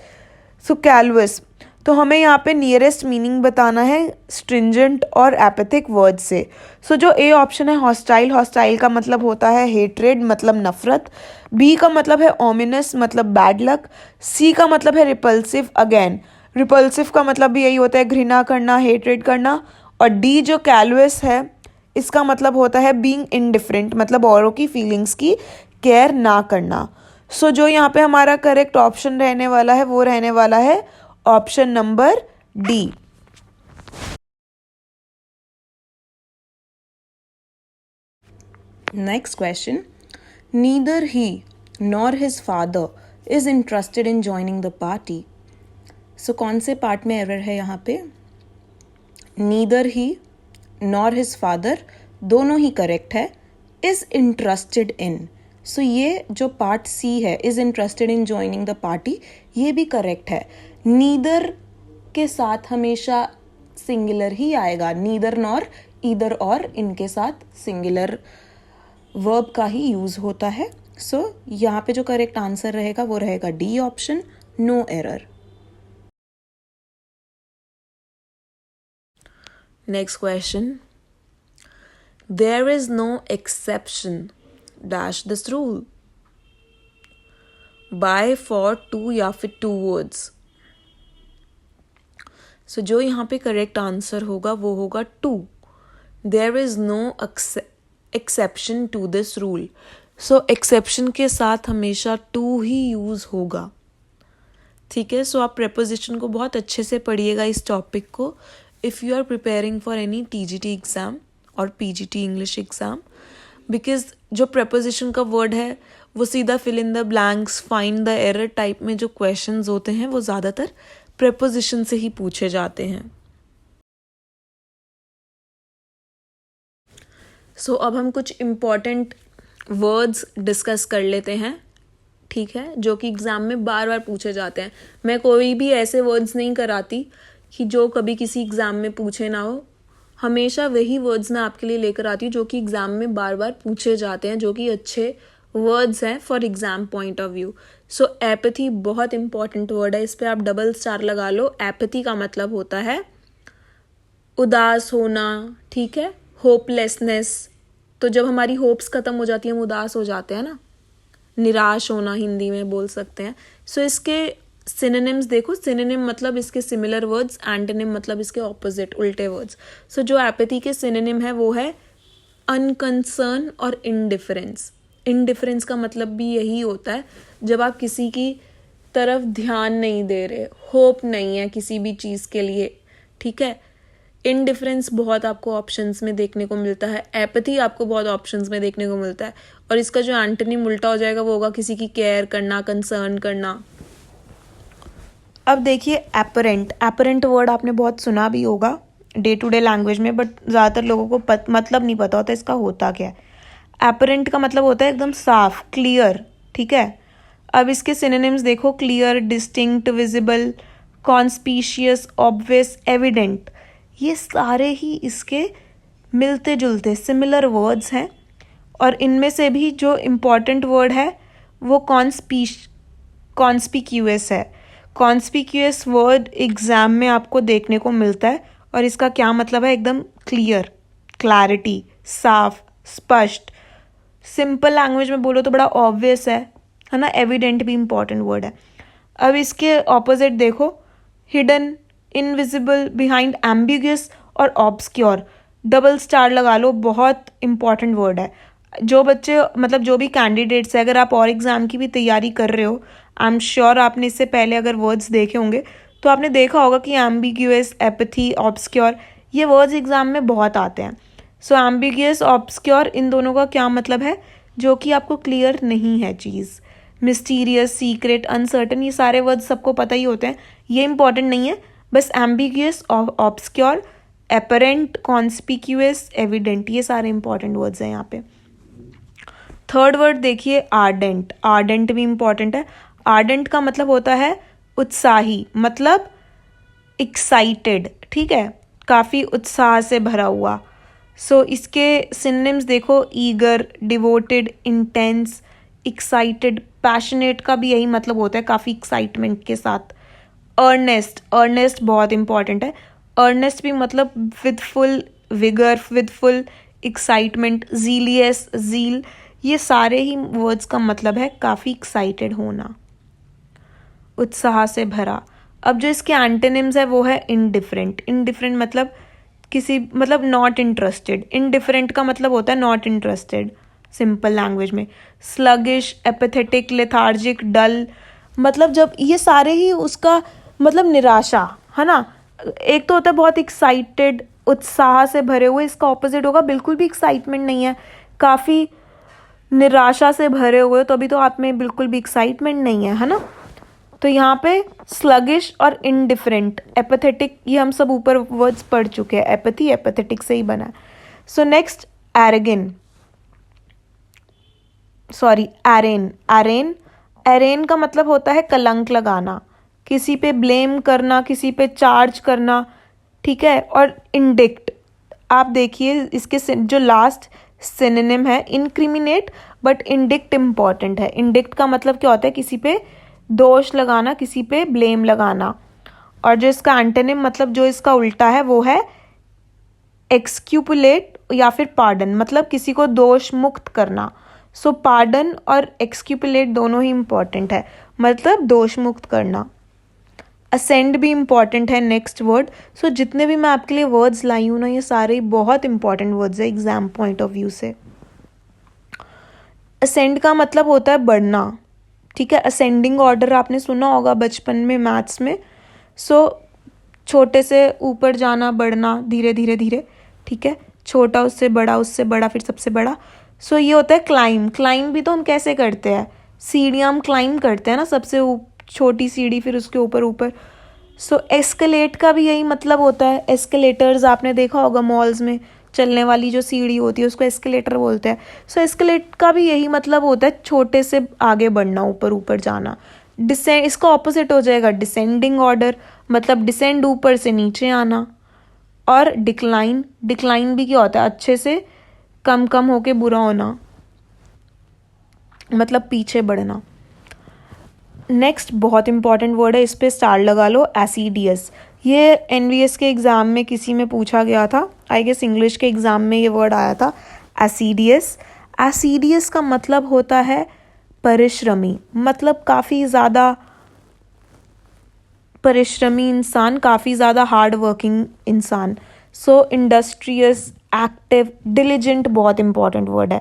सो कैलवस, तो हमें यहाँ पे नियरेस्ट मीनिंग बताना है स्ट्रिंजेंट और एपेथिक वर्ड से। सो जो ए ऑप्शन है हॉस्टाइल, हॉस्टाइल का मतलब होता है हेट्रेड, मतलब नफरत। बी का मतलब है ओमिनस, मतलब बैड लक। सी का मतलब है रिपल्सिव, अगेन रिपल्सिव का मतलब भी यही होता है घृणा करना, हेट्रेड करना। और डी जो कैलवस है, इसका मतलब होता है बीइंग इनडिफरेंट, मतलब औरों की फीलिंग्स की केयर ना करना। सो जो यहाँ पे हमारा करेक्ट ऑप्शन रहने वाला है वो रहने वाला है option number D. Next question, neither he nor his father is interested in joining the party. So कौन से पार्ट में एरर है यहाँ पे? Neither he nor his father दोनों ही करेक्ट है। इज इंटरेस्टेड इन, सो ये जो पार्ट सी है, is interested in joining the party, ये भी करेक्ट है। नीदर के साथ हमेशा सिंगुलर ही आएगा, नीदर नॉर, ईदर और, इनके साथ सिंगुलर वर्ब का ही यूज होता है। सो यहाँ पे जो करेक्ट आंसर रहेगा वो रहेगा D option, no error. Next question, there is no exception dash this rule, by, for, to या फिर टू वर्ड्स। सो जो यहाँ पे करेक्ट आंसर होगा वो होगा to. There is no exception to this rule. So exception के साथ हमेशा टू ही यूज होगा। ठीक है, सो आप प्रेपोजिशन को बहुत अच्छे से पढ़िएगा इस टॉपिक को, if you are preparing for any TGT exam और पीजीटी इंग्लिश एग्ज़ाम, बिकॉज जो प्रेपोजिशन का वर्ड है वो सीधा fill in the blanks, find the error type में जो क्वेश्चंस होते हैं वो ज़्यादातर प्रेपोजिशन से ही पूछे जाते हैं। सो अब हम कुछ इम्पॉर्टेंट वर्ड्स डिस्कस कर लेते हैं ठीक है, जो कि एग्ज़ाम में बार बार पूछे जाते हैं। मैं कोई भी ऐसे वर्ड्स नहीं कराती कि जो कभी किसी एग्ज़ाम में पूछे ना हो। हमेशा वही वर्ड्स मैं आपके लिए लेकर आती हूँ जो कि एग्ज़ाम में बार बार पूछे जाते हैं, जो कि अच्छे वर्ड्स हैं for exam point of view. So apathy बहुत इंपॉर्टेंट वर्ड है, इस पर आप डबल स्टार लगा लो। एपैथी का मतलब होता है उदास होना, ठीक है, होपलेसनेस। तो जब हमारी होप्स ख़त्म हो जाती है, हम उदास हो जाते हैं ना, निराश होना हिंदी में बोल सकते हैं। सो इसके सिनोनिम्स देखो, सिनोनिम मतलब इसके सिमिलर वर्ड्स, एंटोनिम मतलब इसके ऑपोजिट, उल्टे वर्ड्स। सो जो एपैथी के सिनोनिम है वो है अनकंसर्न और इनडिफरेंस। इनडिफरेंस का मतलब भी यही होता है जब आप किसी की तरफ ध्यान नहीं दे रहे, होप नहीं है किसी भी चीज़ के लिए, ठीक है। इनडिफरेंस बहुत आपको ऑप्शंस में देखने को मिलता है, एपैथी आपको बहुत ऑप्शंस में देखने को मिलता है। और इसका जो एंटोनिम उल्टा हो जाएगा वो होगा किसी की केयर करना, कंसर्न करना। अब देखिए एपरेंट। एपरेंट वर्ड आपने बहुत सुना भी होगा डे टू डे लैंग्वेज में, बट ज़्यादातर लोगों को मतलब नहीं पता होता इसका होता क्या है। एपरेंट का मतलब होता है एकदम साफ, क्लियर, ठीक है। अब इसके सिनोनिम्स देखो, clear, distinct, visible, conspicuous, obvious, evident. ये सारे ही इसके मिलते जुलते सिमिलर वर्ड्स हैं। और इनमें से भी जो इम्पॉर्टेंट वर्ड है वो कॉन्स्पिक्यूअस है। कॉन्स्पिक्यूअस वर्ड एग्जाम में आपको देखने को मिलता है और इसका क्या मतलब है, एकदम क्लियर, क्लैरिटी, साफ, स्पष्ट। सिंपल लैंग्वेज में बोलो तो बड़ा ऑब्वियस है ना। एविडेंट भी इम्पॉर्टेंट वर्ड है। अब इसके ऑपोजिट देखो, हिडन, इनविजिबल, बिहाइंड, एम्बिगुअस और ऑब्सक्योर। डबल स्टार लगा लो, बहुत इंपॉर्टेंट वर्ड है। जो बच्चे मतलब जो भी कैंडिडेट्स है, अगर आप और एग्ज़ाम की भी तैयारी कर रहे हो, आई एम श्योर आपने इससे पहले अगर वर्ड्स देखे होंगे तो आपने देखा होगा कि एम्बिगुअस, एपैथी, ऑब्सक्योर, ये वर्ड्स एग्जाम में बहुत आते हैं। सो एम्बिगुअस, ऑब्सक्योर, इन दोनों का क्या मतलब है, जो कि आपको क्लियर नहीं है चीज़। मिस्टीरियस, सीक्रेट, अनसर्टन, ये सारे वर्ड्स सबको पता ही होते हैं, ये इंपॉर्टेंट नहीं है। बस ambiguous, obscure, apparent, conspicuous, evident, ये सारे इंपॉर्टेंट वर्ड्स हैं यहाँ पे। थर्ड वर्ड देखिए आर्डेंट। आर्डेंट भी इंपॉर्टेंट है। आर्डेंट का मतलब होता है उत्साही, मतलब एक्साइटेड, ठीक है, काफ़ी उत्साह से भरा हुआ। सो इसके सिनोनिम्स देखो, eager, devoted, intense, excited, passionate का भी यही मतलब होता है, काफ़ी एक्साइटमेंट के साथ। अर्नेस्ट, अर्नेस्ट बहुत इंपॉर्टेंट है। अर्नेस्ट भी मतलब with full vigour, with full excitement. Zealous, zeal, ये सारे ही वर्ड्स का मतलब है काफ़ी एक्साइटेड होना, उत्साह से भरा। अब जो इसके एंटोनिम्स है वो है इनडिफरेंट। इनडिफरेंट मतलब किसी मतलब नॉट इंटरेस्टेड। इनडिफरेंट का मतलब होता है नॉट इंटरेस्टेड सिंपल लैंग्वेज में। स्लगिश, एपैथेटिक, लेथार्जिक, डल, मतलब जब ये सारे ही उसका मतलब निराशा है ना। एक तो होता है बहुत एक्साइटेड, उत्साह से भरे हुए, इसका ऑपोजिट होगा बिल्कुल भी एक्साइटमेंट नहीं है, काफ़ी निराशा से भरे हुए, तो अभी तो आप में बिल्कुल भी एक्साइटमेंट नहीं है ना। तो यहाँ पे स्लगिश और इनडिफरेंट, एपैथेटिक, ये हम सब ऊपर वर्ड्स पढ़ चुके हैं, एपैथी एपैथेटिक से ही बना है। So next argan, sorry एरेन। एरेन, एरेन का मतलब होता है कलंक लगाना, किसी पे ब्लेम करना, किसी पे चार्ज करना, ठीक है। और इंडिक्ट, आप देखिए इसके जो लास्ट सिनोनिम है इनक्रिमिनेट, बट इंडिक्ट इम्पॉर्टेंट है। इंडिक्ट का मतलब क्या होता है, किसी पे दोष लगाना, किसी पे ब्लेम लगाना। और जो इसका एंटोनिम मतलब जो इसका उल्टा है वो है एक्सक्यूपुलेट या फिर पार्डन, मतलब किसी को दोष मुक्त करना। सो पार्डन और एक्सक्यूपुलेट दोनों ही इंपॉर्टेंट है, मतलब दोष मुक्त करना। असेंड भी इंपॉर्टेंट है नेक्स्ट वर्ड। सो जितने भी मैं आपके लिए वर्ड्स लाई हूँ ना, ये सारे बहुत इंपॉर्टेंट वर्ड्स है एग्जाम पॉइंट ऑफ व्यू से। असेंड का मतलब होता है बढ़ना, ठीक है। असेंडिंग ऑर्डर आपने सुना होगा बचपन में मैथ्स में। सो छोटे से ऊपर जाना, बढ़ना, धीरे धीरे धीरे, ठीक है, छोटा उससे बड़ा फिर सबसे बड़ा। सो ये होता है क्लाइम। क्लाइम भी तो हम कैसे करते हैं, सीढ़ियाँ हम क्लाइम करते हैं ना, सबसे छोटी सीढ़ी फिर उसके ऊपर ऊपर। सो एस्केलेट का भी यही मतलब होता है। एस्केलेटर्स आपने देखा होगा मॉल्स में, चलने वाली जो सीढ़ी होती है उसको एस्केलेटर बोलते हैं। सो एस्केलेट का भी यही मतलब होता है, छोटे से आगे बढ़ना, ऊपर ऊपर जाना। डिसेंड, इसका ऑपोजिट हो जाएगा डिसेंडिंग ऑर्डर, मतलब डिसेंड ऊपर से नीचे आना। और डिक्लाइन, डिक्लाइन भी क्या होता है, अच्छे से कम कम होके बुरा होना, मतलब पीछे बढ़ना। नेक्स्ट बहुत इंपॉर्टेंट वर्ड है, इस पे स्टार लगा लो, एसिडियस। ये एनवीएस के एग्ज़ाम में किसी में पूछा गया था, आई गेस इंग्लिश के एग्ज़ाम में ये वर्ड आया था, एसिडियस। एसिडियस का मतलब होता है परिश्रमी, मतलब काफ़ी ज़्यादा परिश्रमी इंसान, काफ़ी ज़्यादा हार्ड वर्किंग इंसान। सो इंडस्ट्रियस, एक्टिव, डिलीजेंट बहुत इंपॉर्टेंट वर्ड है।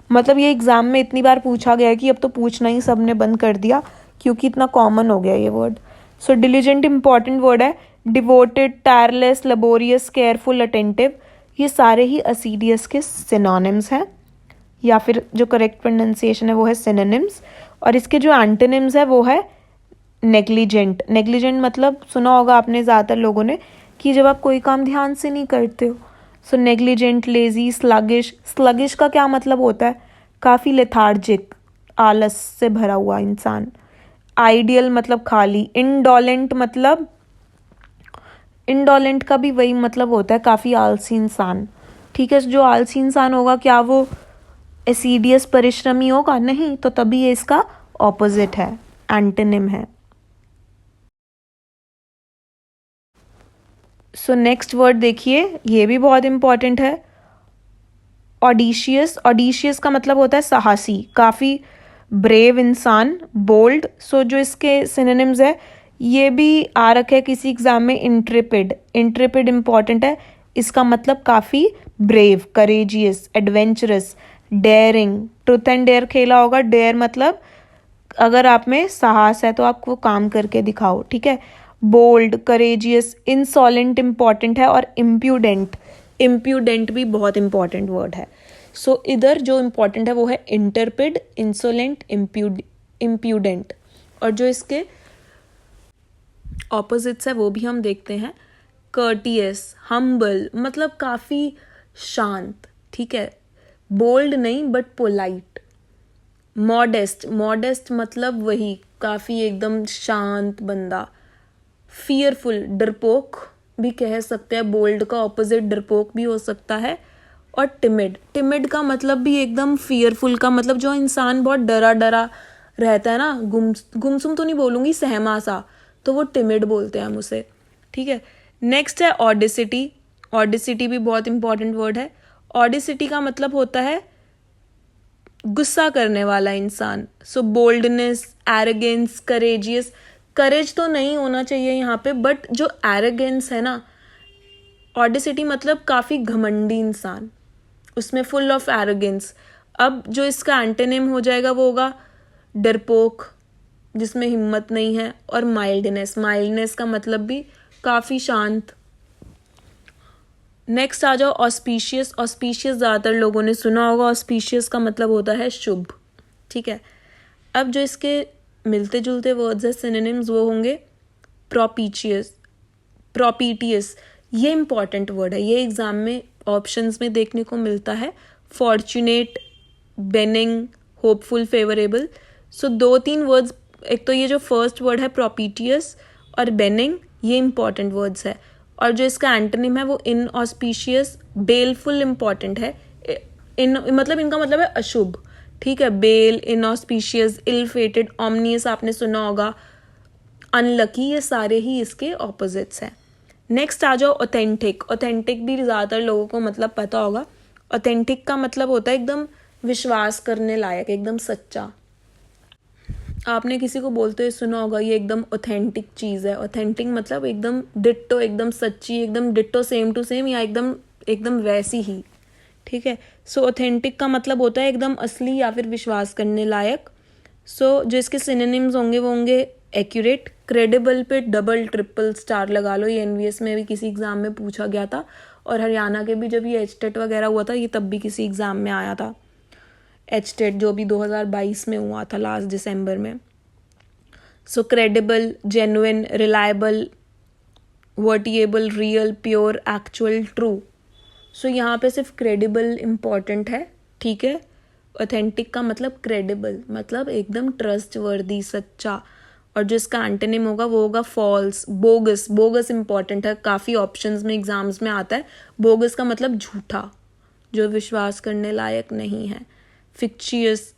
मतलब ये एग्ज़ाम में इतनी बार पूछा गया है कि अब तो पूछना ही सबने बंद कर दिया क्योंकि इतना कॉमन हो गया ये वर्ड। सो डिलीजेंट इंपॉर्टेंट वर्ड है। Devoted, tireless, laborious, careful, attentive, ये सारे ही एसिडियस के सिनोनिम्स हैं, या फिर जो करेक्ट प्रोनाउंसिएशन है वो है सिनोनिम्स। और इसके जो एंटोनिम्स है वो है नेग्लिजेंट। नेग्लिजेंट मतलब सुना होगा आपने ज़्यादातर लोगों ने कि जब आप कोई काम ध्यान से नहीं करते हो। सो नेग्लिजेंट, लेजी, स्लगिश। स्लगिश का क्या मतलब होता है, काफ़ी लेथार्जिक, आलस से भरा हुआ इंसान। आइडियल मतलब खाली। इंडोलेंट मतलब, इंडोलेंट का भी वही मतलब होता है, काफ़ी आलसी इंसान। ठीक है, जो आलसी इंसान होगा क्या वो एसिडियस परिश्रमी होगा? नहीं, तो तभी ये इसका ऑपोजिट है, एंटोनिम है। सो नेक्स्ट वर्ड देखिए, ये भी बहुत इंपॉर्टेंट है, ऑडिशियस। ऑडिशियस का मतलब होता है साहसी, काफ़ी ब्रेव इंसान, बोल्ड। सो जो इसके सिनोनिम्स है ये भी आ रखे है किसी एग्जाम में, इंट्रेपिड। इंट्रेपिड इंपॉर्टेंट है, इसका मतलब काफ़ी brave, courageous, adventurous, daring. Truth and dare खेला होगा, डेयर मतलब अगर आप में साहस है तो आप वो काम करके दिखाओ, ठीक है। बोल्ड, करेजियस, इंसॉलेंट इंपॉर्टेंट है, और इम्प्यूडेंट। इम्प्यूडेंट भी बहुत इंपॉर्टेंट वर्ड है। सो इधर जो इंपॉर्टेंट है वो है इंटरपिड, इंसोलेंट, इम्प्यूडेंट। और जो इसके ऑपोजिट्स है वो भी हम देखते हैं। कर्टियस, हम्बल, मतलब काफ़ी शांत, ठीक है। बोल्ड नहीं बट पोलाइट। मॉडेस्ट, मॉडेस्ट मतलब वही काफ़ी एकदम शांत बंदा। फियरफुल, डरपोक भी कह सकते हैं, बोल्ड का ऑपोजिट डरपोक भी हो सकता है। और टिमिड, टिमिड का मतलब भी एकदम फियरफुल का मतलब जो इंसान बहुत डरा डरा रहता है ना, गुमसुम तो नहीं बोलूँगी, सहमा सा, तो वो टिमिड बोलते हैं हम उसे, ठीक है। नेक्स्ट है ऑडिसिटी। ऑडिसिटी भी बहुत इंपॉर्टेंट वर्ड है। ऑडिसिटी का मतलब होता है गुस्सा करने वाला इंसान। सो बोल्डनेस, एरोगेंस, करेजियस। करेज तो नहीं होना चाहिए यहाँ पे, बट जो एरोगेंस है ना, ऑडिसिटी मतलब काफ़ी घमंडी इंसान, उसमें फुल ऑफ एरोगेंस। अब जो इसका एंटोनिम हो जाएगा वो होगा डरपोक, जिसमें हिम्मत नहीं है। और माइल्डनेस, माइल्डनेस का मतलब भी काफ़ी शांत। नेक्स्ट आ जाओ ऑस्पिशियस। ऑस्पिशियस ज़्यादातर लोगों ने सुना होगा, ऑस्पिशियस का मतलब होता है शुभ, ठीक है। अब जो इसके मिलते जुलते वर्ड्स है सिनोनिम्स वो होंगे प्रोपिशियस, प्रोपिटियस। ये इंपॉर्टेंट वर्ड है, ये एग्जाम में ऑप्शंस में देखने को मिलता है। Fortunate, benign, hopeful, favourable. So 2-3 words, एक तो ये जो फर्स्ट वर्ड है प्रोपिटियस और बेनिंग, ये इंपॉर्टेंट वर्ड्स है। और जो इसका एंटोनिम है वो इनऑस्पिशियस, बेलफुल इंपॉर्टेंट है। इन मतलब इनका मतलब है अशुभ, ठीक है। बेल, इनऑस्पिशियस, इल फेटेड, ऑमनियस आपने सुना होगा, अनलकी, ये सारे ही इसके ऑपोजिट्स हैं। नेक्स्ट आ जाओ ऑथेंटिक। ऑथेंटिक भी ज़्यादातर लोगों को मतलब पता होगा। ऑथेंटिक का मतलब होता है एकदम विश्वास करने लायक, एकदम सच्चा। आपने किसी को बोलते हुए सुना होगा ये एकदम ऑथेंटिक चीज़ है। ऑथेंटिक मतलब एकदम डिट्टो, एकदम सच्ची, एकदम डिट्टो, सेम टू सेम, या एकदम एकदम वैसी ही, ठीक है। सो ऑथेंटिक का मतलब होता है एकदम असली या फिर विश्वास करने लायक। सो जो इसके सिनोनिम्स होंगे वो होंगे एक्यूरेट। क्रेडिबल पे डबल ट्रिपल स्टार लगा लो, ये एनवीएस में भी किसी एग्ज़ाम में पूछा गया था, और हरियाणा के भी जब ये एचटेट वगैरह हुआ था ये तब भी किसी एग्ज़ाम में आया था, एचटेट जो भी 2022 में हुआ था लास्ट दिसंबर में। So credible, genuine, reliable, veritable, real, pure, actual, true. So यहाँ पे सिर्फ क्रेडिबल इम्पॉर्टेंट है, ठीक है। ऑथेंटिक का मतलब क्रेडिबल, मतलब एकदम ट्रस्ट वर्दी, सच्चा। और जो इसका एंटोनिम होगा वो होगा फॉल्स, बोगस। बोगस इंपॉर्टेंट है, काफ़ी ऑप्शंस में एग्जाम्स में आता है। बोगस का मतलब झूठा, जो विश्वास करने लायक नहीं है। Fictitious,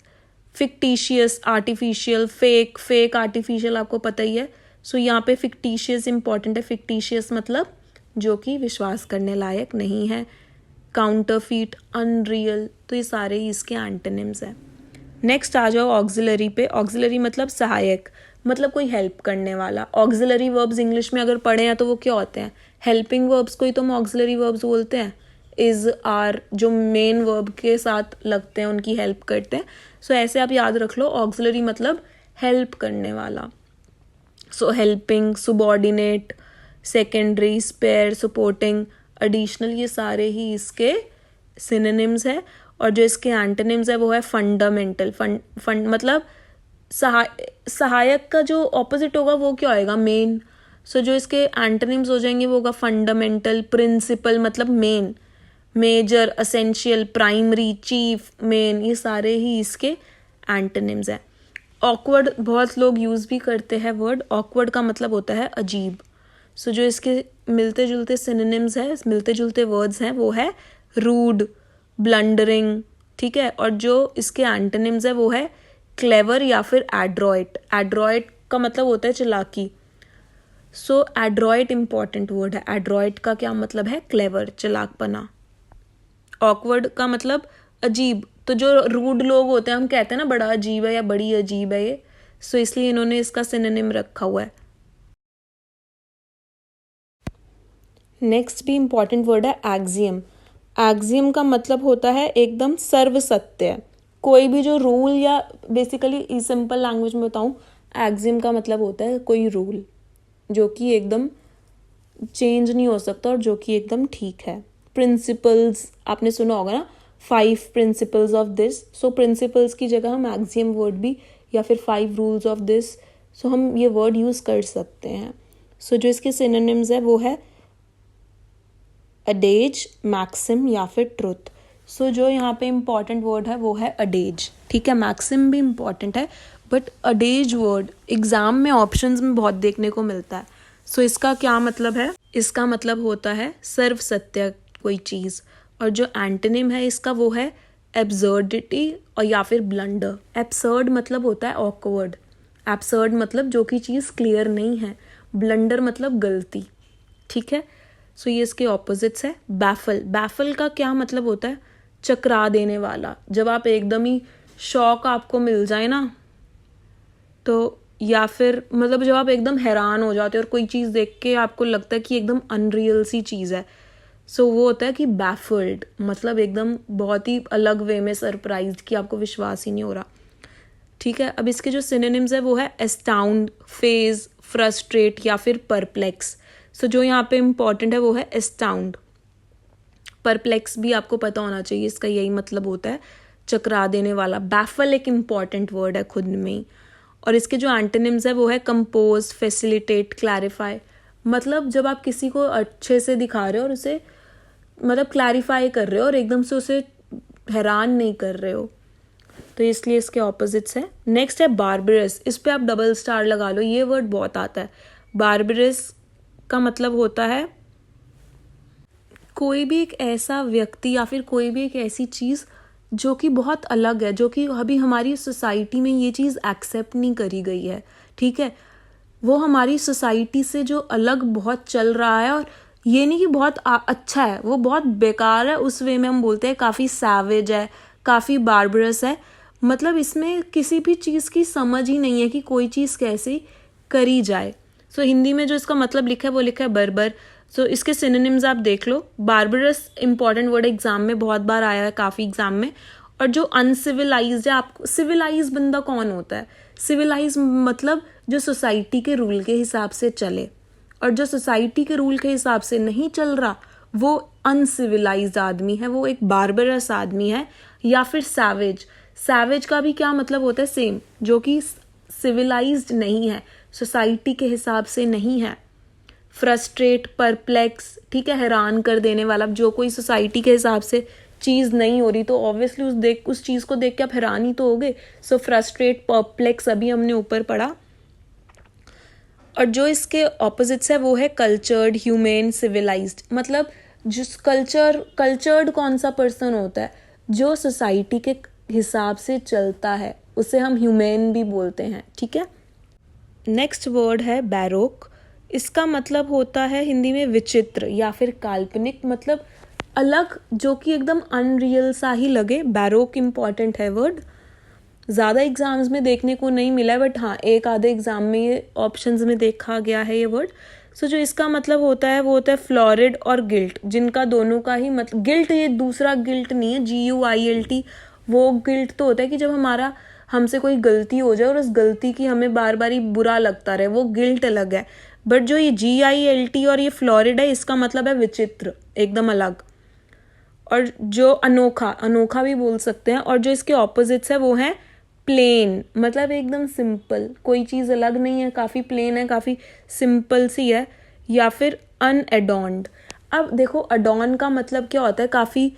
fictitious, artificial, fake. Fake artificial आपको पता ही है। सो यहाँ पे फिक्टिशियस इंपॉर्टेंट है। फिक्टिशियस मतलब जो कि विश्वास करने लायक नहीं है। काउंटरफीट, अनरियल, तो ये सारे ही इसके एंटोनिम्स हैं। नेक्स्ट आ जाओ ऑक्सिलरी पे। ऑक्सिलरी मतलब सहायक, मतलब कोई हेल्प करने वाला। ऑक्सिलरी वर्ब्स इंग्लिश में अगर पढ़े हैं तो वो क्या होते हैं? हेल्पिंग वर्ब्स को ही तो हम ऑक्सिलरी वर्ब्स बोलते हैं। इज, आर, जो मेन वर्ब के साथ लगते हैं उनकी हेल्प करते हैं। सो ऐसे आप याद रख लो, ऑक्सिलरी मतलब हेल्प करने वाला। So helping, subordinate, secondary, spare, supporting, additional, ये सारे ही इसके सिनोनिम्स है। और जो इसके एंटोनिम्स है वो है फंडामेंटल। फंड मतलब सहायक का जो ऑपोजिट होगा वो क्या होएगा? मेन। सो जो इसके एंटोनिम्स हो जाएंगे वो होगा फंडामेंटल, प्रिंसिपल मतलब main, major, essential, primary, chief, main, ये सारे ही इसके एंटोनिम्स हैं। ऑकवर्ड बहुत लोग यूज़ भी करते हैं वर्ड। ऑकवर्ड का मतलब होता है अजीब। सो जो इसके मिलते जुलते सिनोनिम्स है, मिलते जुलते वर्ड्स हैं, वो है रूड, ब्लंडरिंग, ठीक है। और जो इसके एंटोनिम्स है वो है क्लेवर या फिर एड्रॉइट। एड्रॉइट का मतलब होता है चालाकी। सो एड्रॉइट इंपॉर्टेंट वर्ड है। एड्रॉइट का क्या मतलब है? क्लेवर, चालाकपना। ऑकवर्ड का मतलब अजीब। तो जो रूड लोग होते हैं हम कहते हैं ना बड़ा अजीब है या बड़ी अजीब है ये। सो इसलिए इन्होंने इसका सिनोनिम रखा हुआ है। नेक्स्ट भी इंपॉर्टेंट वर्ड है एक्सियम। एक्सियम का मतलब होता है एकदम सर्वसत्य। कोई भी जो रूल, या बेसिकली सिंपल लैंग्वेज में बताऊं, एक्सियम का मतलब होता है कोई रूल जो कि एकदम चेंज नहीं हो सकता और जो कि एकदम ठीक है। प्रिंसिपल्स आपने सुना होगा ना, 5 principles of this. So principles की जगह हम एक्सियम वर्ड भी, या फिर 5 रूल्स ऑफ दिस, सो हम ये वर्ड यूज़ कर सकते हैं। सो जो इसके सिनोनिम्स है वो है अडेज, मैक्सिम या फिर ट्रुथ। सो जो यहाँ पे इम्पॉर्टेंट वर्ड है वो है अडेज, ठीक है। मैक्सिम भी इम्पॉर्टेंट है, बट अडेज वर्ड एग्जाम में ऑप्शंस में बहुत देखने को मिलता है। सो इसका क्या मतलब है? इसका मतलब होता है सर्व सत्य कोई चीज़। और जो एंटोनिम है इसका वो है एब्सर्डिटी और या फिर ब्लंडर। एब्सर्ड मतलब होता है ऑकवर्ड। एब्सर्ड मतलब जो कि चीज़ क्लियर नहीं है। ब्लंडर मतलब गलती, ठीक है। सो ये इसके ऑपोजिट्स है। बैफल। बैफल का क्या मतलब होता है? चकरा देने वाला। जब आप एकदम ही शॉक आपको मिल जाए ना, तो या फिर मतलब जब आप एकदम हैरान हो जाते हो और कोई चीज़ देख के आपको लगता है कि एकदम अनरियल सी चीज़ है, सो वो होता है कि बैफल्ड, मतलब एकदम बहुत ही अलग वे में सरप्राइज्ड, कि आपको विश्वास ही नहीं हो रहा, ठीक है। अब इसके जो सिनोनिम्स है वो है एस्टाउंड, फेज, फ्रस्ट्रेट या फिर परप्लेक्स। सो जो यहाँ पे इम्पॉर्टेंट है वो है एस्टाउंड। परप्लेक्स भी आपको पता होना चाहिए, इसका यही मतलब होता है चकरा देने वाला। बैफल एक इम्पॉर्टेंट वर्ड है खुद में ही। और इसके जो एंटोनिम्स है वो है कंपोज, फैसिलिटेट, क्लैरिफाई। मतलब जब आप किसी को अच्छे से दिखा रहे हो और उसे मतलब क्लैरिफाई कर रहे हो और एकदम से उसे हैरान नहीं कर रहे हो, तो इसलिए इसके ऑपोजिट्स है। नेक्स्ट है बार्बरस। इस पे आप डबल स्टार लगा लो, ये वर्ड बहुत आता है। बार्बरस का मतलब होता है कोई भी एक ऐसा व्यक्ति या फिर कोई भी एक ऐसी चीज़ जो कि बहुत अलग है, जो कि अभी हमारी सोसाइटी में ये चीज़ एक्सेप्ट नहीं करी गई है, ठीक है। वो हमारी सोसाइटी से जो अलग बहुत चल रहा है, और ये नहीं कि बहुत अच्छा है, वो बहुत बेकार है, उस वे में हम बोलते हैं काफ़ी सैवेज है, काफ़ी बार्बरस है। मतलब इसमें किसी भी चीज़ की समझ ही नहीं है कि कोई चीज़ कैसे करी जाए। सो हिंदी में जो इसका मतलब लिखा है वो लिखा है बर्बर। सो इसके सिनोनिम्स आप देख लो। बार्बरस इंपॉर्टेंट वर्ड एग्जाम में बहुत बार आया है, काफ़ी एग्जाम में। और जो अनसिविलाइज्ड है, आपको सिविलाइज बंदा कौन होता है? सिविलाइज मतलब जो सोसाइटी के रूल के हिसाब से चले, और जो सोसाइटी के रूल के हिसाब से नहीं चल रहा वो अनसिविलाइज्ड आदमी है, वो एक बार्बरस आदमी है, या फिर सैवेज। सैवेज का भी क्या मतलब होता है? सेम, जो कि सिविलाइज्ड नहीं है, सोसाइटी के हिसाब से नहीं है। फ्रस्ट्रेट, परप्लेक्स, ठीक है, हैरान कर देने वाला। जो कोई सोसाइटी के हिसाब से चीज़ नहीं हो रही तो ऑब्वियसली उस चीज़ को देख के आप हैरान ही तो होगे। सो फ्रस्ट्रेट, परप्लेक्स अभी हमने ऊपर पढ़ा। और जो इसके ऑपोजिट्स है वो है कल्चर्ड, ह्यूमेन, सिविलाइज्ड। मतलब जिस कल्चर्ड कौन सा पर्सन होता है? जो सोसाइटी के हिसाब से चलता है, उसे हम ह्यूमेन भी बोलते हैं, ठीक है। नेक्स्ट वर्ड है बैरोक। इसका मतलब होता है हिंदी में विचित्र या फिर काल्पनिक, मतलब अलग, जो कि एकदम अनरियल सा ही लगे। बैरोक इम्पॉर्टेंट है वर्ड, ज़्यादा एग्जाम्स में देखने को नहीं मिला है, बट हाँ एक आधे एग्जाम में ये ऑप्शंस में देखा गया है ये वर्ड। सो जो इसका मतलब होता है वो होता है फ्लोरिड और गिल्ट, जिनका दोनों का ही मतलब, गिल्ट ये दूसरा गिल्ट नहीं है, GUILT, वो गिल्ट तो होता है कि जब हमसे कोई गलती हो जाए और उस गलती की हमें बार बार ही बुरा लगता रहे, वो गिल्ट अलग है। बट जो ये GILT और ये फ्लोरिड है, इसका मतलब है विचित्र, एकदम अलग। और जो अनोखा भी बोल सकते हैं। और जो इसके ऑपोजिट्स है वो है प्लेन, मतलब एकदम सिंपल, कोई चीज़ अलग नहीं है, काफ़ी प्लेन है, काफ़ी सिंपल सी है। या फिर अनएडॉन्ड। अब देखो अडॉन का मतलब क्या होता है? काफ़ी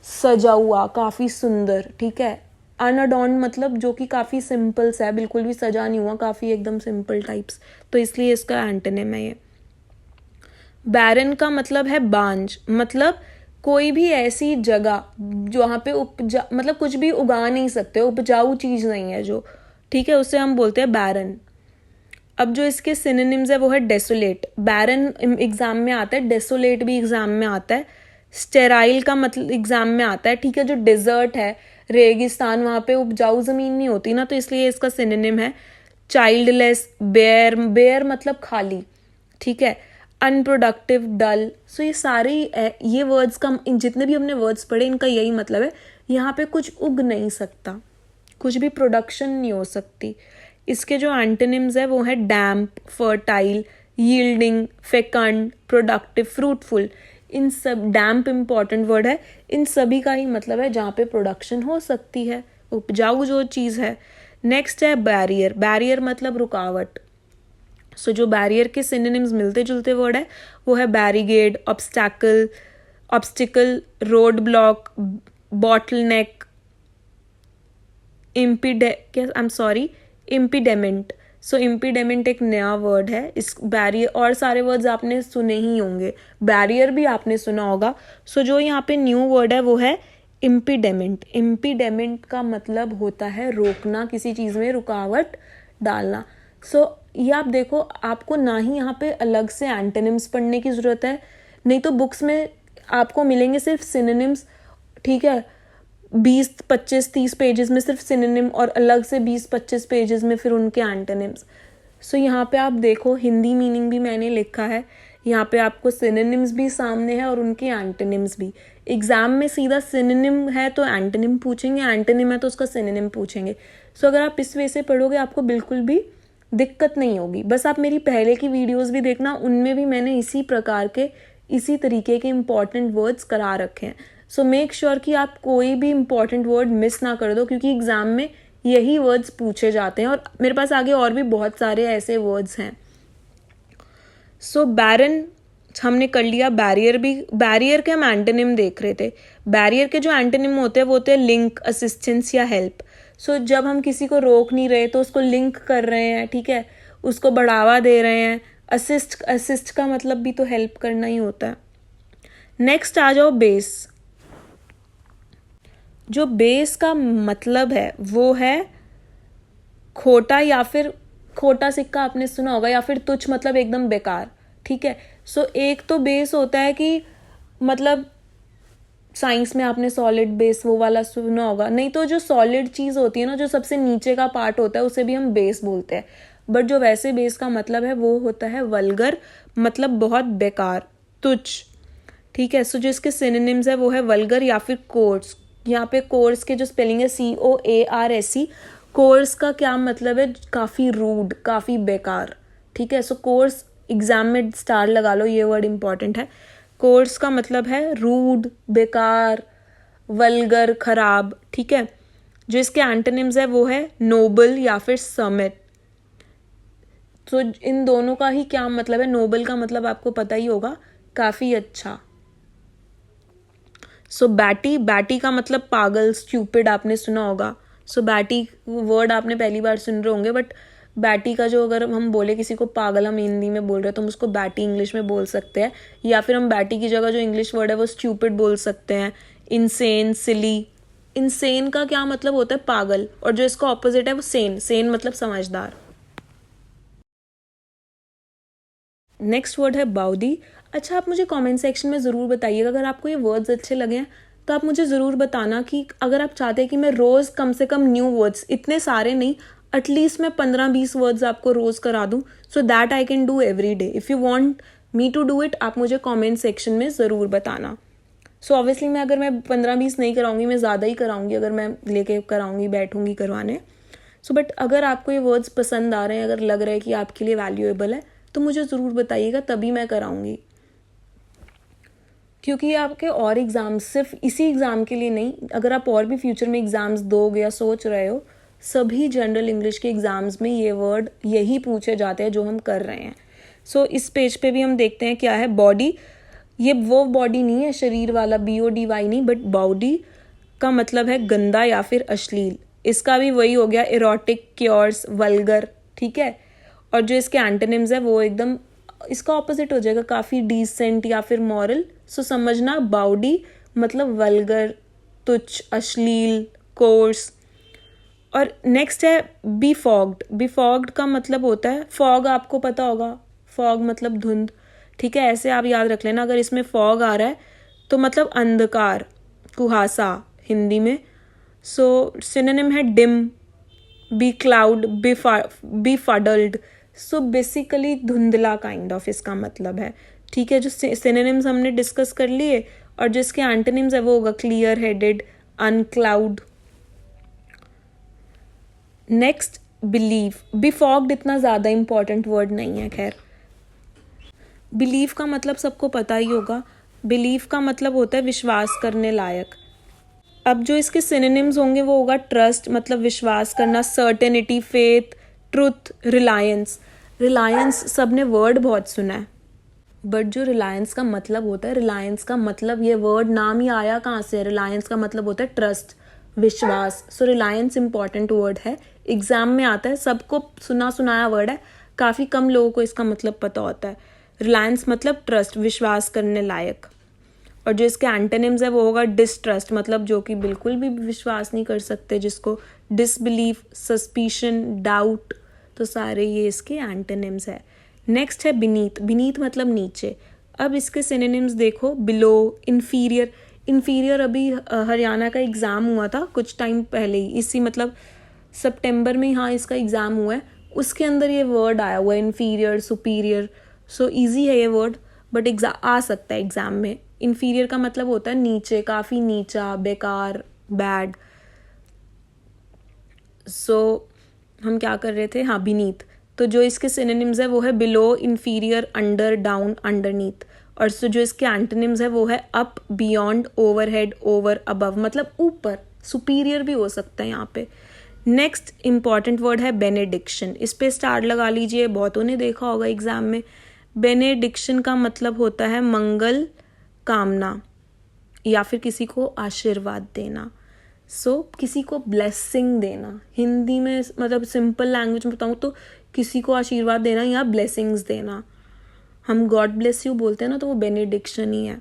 सजा हुआ, काफ़ी सुंदर, ठीक है। अनअडॉन्ड मतलब जो कि काफ़ी सिंपल सा है, बिल्कुल भी सजा नहीं हुआ, काफ़ी एकदम सिंपल टाइप्स, तो इसलिए इसका एंटोनिम है ये। बैरन का मतलब है बांझ, मतलब कोई भी ऐसी जगह जहाँ पे मतलब कुछ भी उगा नहीं सकते, उपजाऊ चीज़ नहीं है जो, ठीक है, उसे हम बोलते हैं बैरन। अब जो इसके सिनोनिम्स है वो है डेसोलेट। बैरन एग्जाम में आता है, डेसोलेट भी एग्जाम में आता है, स्टेराइल का मतलब एग्जाम में आता है, ठीक है। जो डिजर्ट है, रेगिस्तान, वहाँ पे उपजाऊ जमीन नहीं होती ना, तो इसलिए इसका सिनोनिम है चाइल्डलेस, बेयर मतलब खाली, ठीक है, अनप्रोडक्टिव, डल। सो ये सारे ये वर्ड्स का, जितने भी हमने वर्ड्स पढ़े, इनका यही मतलब है, यहाँ पे कुछ उग नहीं सकता, कुछ भी प्रोडक्शन नहीं हो सकती। इसके जो एंटोनिम्स है वो है डैम्प, फर्टाइल, यील्डिंग, फेकंड, प्रोडक्टिव, फ्रूटफुल। इन सब, डैम्प इंपॉर्टेंट वर्ड है, इन सभी का ही मतलब है जहाँ पे प्रोडक्शन हो सकती है, उपजाऊ जो चीज़ है। नेक्स्ट है बैरियर। बैरियर मतलब रुकावट। सो जो बैरियर के सिनोनिम्स मिलते जुलते वर्ड है वो है barricade, obstacle, road block, bottleneck, impediment. So impediment एक नया वर्ड है। इस बैरियर, और सारे वर्ड्स आपने सुने ही होंगे, बैरियर भी आपने सुना होगा। सो जो यहाँ पे न्यू वर्ड है वो है इम्पीडेमेंट। इम्पीडेमेंट का मतलब होता है रोकना, किसी चीज़ में रुकावट डालना। सो ये आप देखो, आपको ना ही यहाँ पे अलग से एंटोनिम्स पढ़ने की ज़रूरत है, नहीं तो बुक्स में आपको मिलेंगे सिर्फ सिनोनिम्स, ठीक है, 20, 25, 30 पेजेस में सिर्फ सिनोनिम, और अलग से 20, 25 पेजेस में फिर उनके एंटोनिम्स। सो यहाँ पे आप देखो हिंदी मीनिंग भी मैंने लिखा है, यहाँ पे आपको सिनोनिम्स भी सामने है और उनके एंटोनिम्स भी। एग्जाम में सीधा सिनोनिम है तो एंटोनिम पूछेंगे, एंटोनिम है तो उसका सिनोनिम पूछेंगे। सो अगर आप इस वे से पढ़ोगे आपको बिल्कुल भी दिक्कत नहीं होगी। बस आप मेरी पहले की वीडियोस भी देखना, उनमें भी मैंने इसी प्रकार के, इसी तरीके के इम्पॉर्टेंट वर्ड्स करा रखे हैं। सो मेक श्योर कि आप कोई भी इम्पॉर्टेंट वर्ड मिस ना कर दो, क्योंकि एग्जाम में यही वर्ड्स पूछे जाते हैं, और मेरे पास आगे और भी बहुत सारे ऐसे वर्ड्स हैं। सो बैरन हमने कर लिया। बैरियर के हम एंटोनिम देख रहे थे। बैरियर के जो एंटोनिम होते हैं वो होते हैं लिंक, असिस्टेंस या हेल्प। सो जब हम किसी को रोक नहीं रहे तो उसको लिंक कर रहे हैं, ठीक है, उसको बढ़ावा दे रहे हैं। असिस्ट का मतलब भी तो हेल्प करना ही होता है। नेक्स्ट आ जाओ बेस। जो बेस का मतलब है वो है खोटा, या फिर खोटा सिक्का आपने सुना होगा, या फिर तुच्छ मतलब एकदम बेकार, ठीक है। सो एक तो बेस होता है कि मतलब साइंस में आपने सॉलिड बेस वो वाला सुना होगा, नहीं तो जो सॉलिड चीज़ होती है ना, जो सबसे नीचे का पार्ट होता है, उसे भी हम बेस बोलते हैं। बट जो वैसे बेस का मतलब है वो होता है वल्गर, मतलब बहुत बेकार, तुच्छ, ठीक है। सो जो इसके सिनोनिम्स है वो है वल्गर या फिर कोर्स। यहाँ पे कोर्स के जो स्पेलिंग है COARSE, कोर्स का क्या मतलब है? काफ़ी रूड, काफ़ी बेकार, ठीक है। सो कोर्स एग्जाम में स्टार लगा लो, ये वर्ड इंपॉर्टेंट है। कोर्स का मतलब है रूड, बेकार, वल्गर, खराब, ठीक है। जो इसके एंटोनिम्स है वो है नोबल या फिर समिट। तो इन दोनों का ही क्या मतलब है, नोबल का मतलब आपको पता ही होगा, काफ़ी अच्छा। सो बैटी, बैटी का मतलब पागल, स्टूपिड आपने सुना होगा। सो बैटी वर्ड आपने पहली बार सुन रहे होंगे, बट बैटी का जो, अगर हम बोले किसी को पागल हम हिंदी में बोल रहे हैं तो हम उसको बैटी इंग्लिश में बोल सकते हैं, या फिर हम बैटी की जगह जो इंग्लिश वर्ड है वो स्टूपिड बोल सकते हैं। इनसेन, सिली। इनसेन का क्या मतलब होता है, पागल, और जो इसका ऑपोजिट है वो सेन, सेन मतलब समझदार। नेक्स्ट वर्ड है बाउदी। अच्छा, आप मुझे कमेंट सेक्शन में ज़रूर बताइएगा अगर आपको ये वर्ड्स अच्छे लगे हैं, तो आप मुझे ज़रूर बताना कि अगर आप चाहते हैं कि मैं रोज़ कम से कम न्यू वर्ड्स, इतने सारे नहीं, एटलीस्ट मैं 15-20 वर्ड्स आपको रोज़ करा दूँ, so that I can do every day. If you want me to do it, आप मुझे कमेंट सेक्शन में ज़रूर बताना। सो ऑब्वियसली अगर मैं 15-20 नहीं कराऊंगी, मैं ज़्यादा ही कराऊंगी अगर मैं लेके कराऊंगी, बैठूंगी करवाने। सो बट अगर आपको ये वर्ड्स पसंद आ रहे हैं, अगर लग रहा है कि आपके लिए वैल्यूएबल है, तो मुझे ज़रूर बताइएगा, तभी मैं कराऊंगी। क्योंकि आपके और एग्ज़ाम्स, सिर्फ इसी एग्ज़ाम के लिए नहीं, अगर आप और भी फ्यूचर में एग्ज़ाम्स दोगे या सोच रहे हो, सभी जनरल इंग्लिश के एग्ज़ाम्स में ये वर्ड यही पूछे जाते हैं जो हम कर रहे हैं। सो इस पेज पे भी हम देखते हैं क्या है, बॉडी। ये वो बॉडी नहीं है शरीर वाला, BODY नहीं, बट बॉडी का मतलब है गंदा या फिर अश्लील। इसका भी वही हो गया, इरोटिक, क्योर्स, वल्गर, ठीक है। और जो इसके एंटोनिम्स है वो एकदम इसका ऑपोजिट हो जाएगा, काफ़ी डिसेंट या फिर मॉरल। सो समझना, बाउडी मतलब वल्गर, तुच्छ, अश्लील, कोर्स। और नेक्स्ट है बीफॉग्ड। बीफॉग्ड का मतलब होता है, फॉग आपको पता होगा, फॉग मतलब धुंध, ठीक है। ऐसे आप याद रख लेना, अगर इसमें फॉग आ रहा है तो मतलब अंधकार, कुहासा हिंदी में। सो सिनोनिम है dim, becloud, befuddled. So basically धुंधला काइंड ऑफ इसका मतलब है, ठीक है। जो सिनोनिम्स हमने डिस्कस कर लिए, और जो इसके एंटोनिम्स है वो होगा clear headed, uncloud. Next believe. Befogged इतना ज़्यादा इंपॉर्टेंट वर्ड नहीं है, खैर। बिलीव का मतलब सबको पता ही होगा, बिलीव का मतलब होता है विश्वास करने लायक। अब जो इसके सिनोनिम्स होंगे वो होगा ट्रस्ट, मतलब विश्वास करना, certainty, faith, truth, Reliance. Reliance सबने वर्ड बहुत सुना है, बट जो रिलायंस का मतलब होता है, रिलायंस का मतलब, ये वर्ड नाम ही आया कहाँ से, रिलायंस का मतलब होता है ट्रस्ट, विश्वास। सो रिलायंस इंपॉर्टेंट वर्ड है, एग्जाम में आता है, सबको सुना सुनाया वर्ड है, काफ़ी कम लोगों को इसका मतलब पता होता है। रिलायंस मतलब ट्रस्ट, विश्वास करने लायक। और जो इसके एंटोनिम्स है वो होगा डिसट्रस्ट, मतलब जो कि बिल्कुल भी विश्वास नहीं कर सकते जिसको, डिसबिलीफ, सस्पिशन, डाउट। तो सारे ये इसके एंटोनिम्स है। नेक्स्ट है बीनीथ। बीनीथ मतलब नीचे। अब इसके सिनोनिम्स देखो, बिलो, इन्फीरियर। इन्फीरियर अभी हरियाणा का एग्ज़ाम हुआ था कुछ टाइम पहले ही, इसी मतलब सितंबर में, हाँ इसका एग्ज़ाम हुआ है, उसके अंदर ये वर्ड आया हुआ है, इन्फीरियर, सुपीरियर। सो ईजी है ये वर्ड, बट आ सकता है एग्ज़ाम में। इन्फीरियर का मतलब होता है नीचे, काफ़ी नीचा, बेकार, बैड। सो हम क्या कर रहे थे, हाँ बीनीथ। तो जो इसके सिनोनिम्स है वो है below, inferior, under, down, underneath. और सो जो इसके एंटोनिम्स है वो है up, beyond, overhead, over, above, मतलब ऊपर, सुपीरियर भी हो सकता है यहाँ पे। नेक्स्ट इंपॉर्टेंट वर्ड है बेनेडिक्शन। इस पे स्टार लगा लीजिए, बहुतों ने देखा होगा एग्जाम में। बेनेडिक्शन का मतलब होता है मंगल कामना या फिर किसी को आशीर्वाद देना। सो किसी को ब्लेसिंग देना, हिंदी में मतलब सिंपल लैंग्वेज में बताऊँ तो किसी को आशीर्वाद देना या ब्लेसिंग्स देना। हम गॉड ब्लेस यू बोलते हैं ना, तो वो बेनेडिक्शन ही है।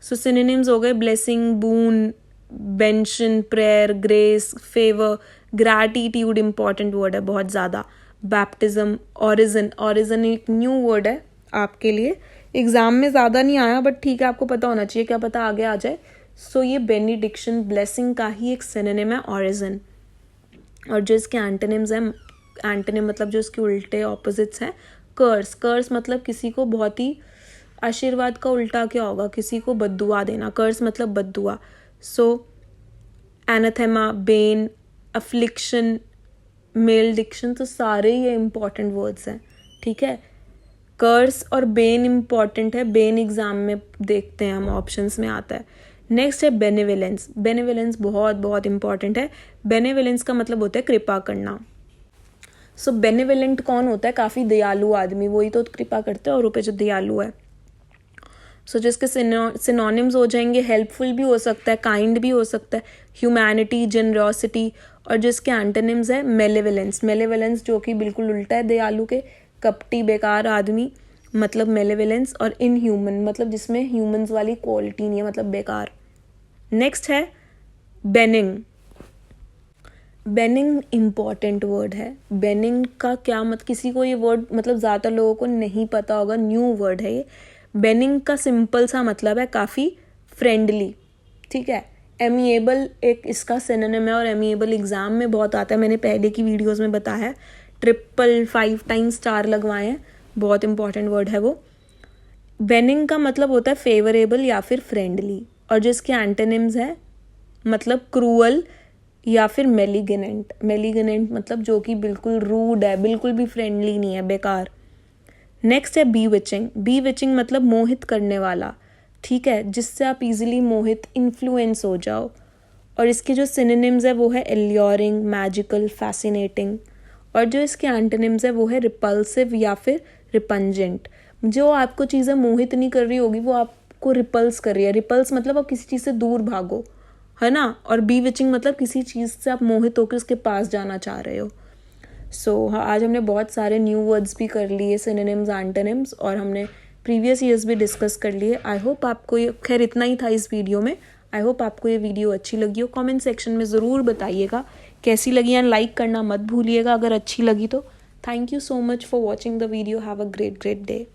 सो सिनोनिम्स हो गए blessing, boon, benison, prayer, grace, favour, gratitude important word है बहुत ज़्यादा, बैप्टिज्म, ऑरिजन। ऑरिजन एक न्यू वर्ड है आपके लिए, एग्जाम में ज़्यादा नहीं आया, बट ठीक है आपको पता होना चाहिए, क्या पता आगे आ जाए। सो ये बेनेडिक्शन, ब्लेसिंग का ही एक सिनोनिम है ऑरिजन। और जो इसके एंटोनिम्स हैं, एंटोनिम मतलब जो इसके उल्टे ऑपोजिट्स हैं, कर्स। कर्स मतलब किसी को बहुत ही, आशीर्वाद का उल्टा क्या होगा, किसी को बद्दुआ देना, कर्स मतलब बद्दुआ। सो एनाथेमा, बेन, अफ्लिक्शन, मेलडिक्शन, तो सारे ये इंपॉर्टेंट वर्ड्स हैं, ठीक है। कर्स और बेन इंपॉर्टेंट है, बेन एग्जाम में देखते हैं हम, ऑप्शंस में आता है। नेक्स्ट है बेनेवलेंस। बेनेवलेंस बहुत बहुत इंपॉर्टेंट है। बेनेवलेंस का मतलब होता है कृपा करना। सो बेनिवोलेंट कौन होता है? काफ़ी दयालु आदमी, वही तो कृपा करते हैं औरों पे जो दयालु है। सो जिसके सिनोनिम्स हो जाएंगे, हेल्पफुल भी हो सकता है, काइंड भी हो सकता है, ह्यूमैनिटी, जनरॉसिटी, और जिसके एंटोनिम्स है मेलेवलेंस। मेलेवलेंस जो कि बिल्कुल उल्टा है दयालु के, कपटी बेकार आदमी मतलब मेलेवलेंस, और इनह्यूमन मतलब जिसमें ह्यूमंस वाली क्वालिटी नहीं है, मतलब बेकार। नेक्स्ट है बेनिंग। बेनिंग इम्पॉर्टेंट वर्ड है। बेनिंग का क्या किसी को ये वर्ड मतलब ज़्यादातर लोगों को नहीं पता होगा, न्यू वर्ड है ये। बेनिंग का सिंपल सा मतलब है काफ़ी फ्रेंडली, ठीक है। एमिएबल एक इसका सिनोनिम है, और एमिएबल एग्जाम में बहुत आता है, मैंने पहले की वीडियोस में बताया है, 5 टाइम्स स्टार लगवाए हैं, बहुत इंपॉर्टेंट वर्ड है वो। बेनिंग का मतलब होता है फेवरेबल या फिर फ्रेंडली, और जिसके एंटोनिम्स है मतलब क्रूअल या फिर मेलिगनेंट। मेलिगनेंट मतलब जो कि बिल्कुल रूड है, बिल्कुल भी फ्रेंडली नहीं है, बेकार। नेक्स्ट है बीविचिंग। बीविचिंग मतलब मोहित करने वाला, ठीक है, जिससे आप इजीली मोहित, इन्फ्लुएंस हो जाओ। और इसके जो सिनोनिम्स है वो है एल्योरिंग, मैजिकल, फैसिनेटिंग, और जो इसके एंटोनिम्स है वो है रिपल्सिव या फिर रिपंजेंट। जो आपको चीज़ें मोहित नहीं कर रही होगी वो आपको रिपल्स कर रही है। रिपल्स मतलब आप किसी चीज़ से दूर भागो, है ना, और बीविचिंग मतलब किसी चीज़ से आप मोहित होकर उसके पास जाना चाह रहे हो। आज हमने बहुत सारे न्यू वर्ड्स भी कर लिए, सिनोनिम्स, एंटोनिम्स, और हमने प्रीवियस ईयर्स भी डिस्कस कर लिए। आई होप आपको ये, खैर इतना ही था इस वीडियो में। आई होप आपको ये वीडियो अच्छी लगी हो। कमेंट सेक्शन में ज़रूर बताइएगा कैसी लगी, एंड लाइक करना मत भूलिएगा अगर अच्छी लगी तो। Thank you so much for watching the video. Have a great day.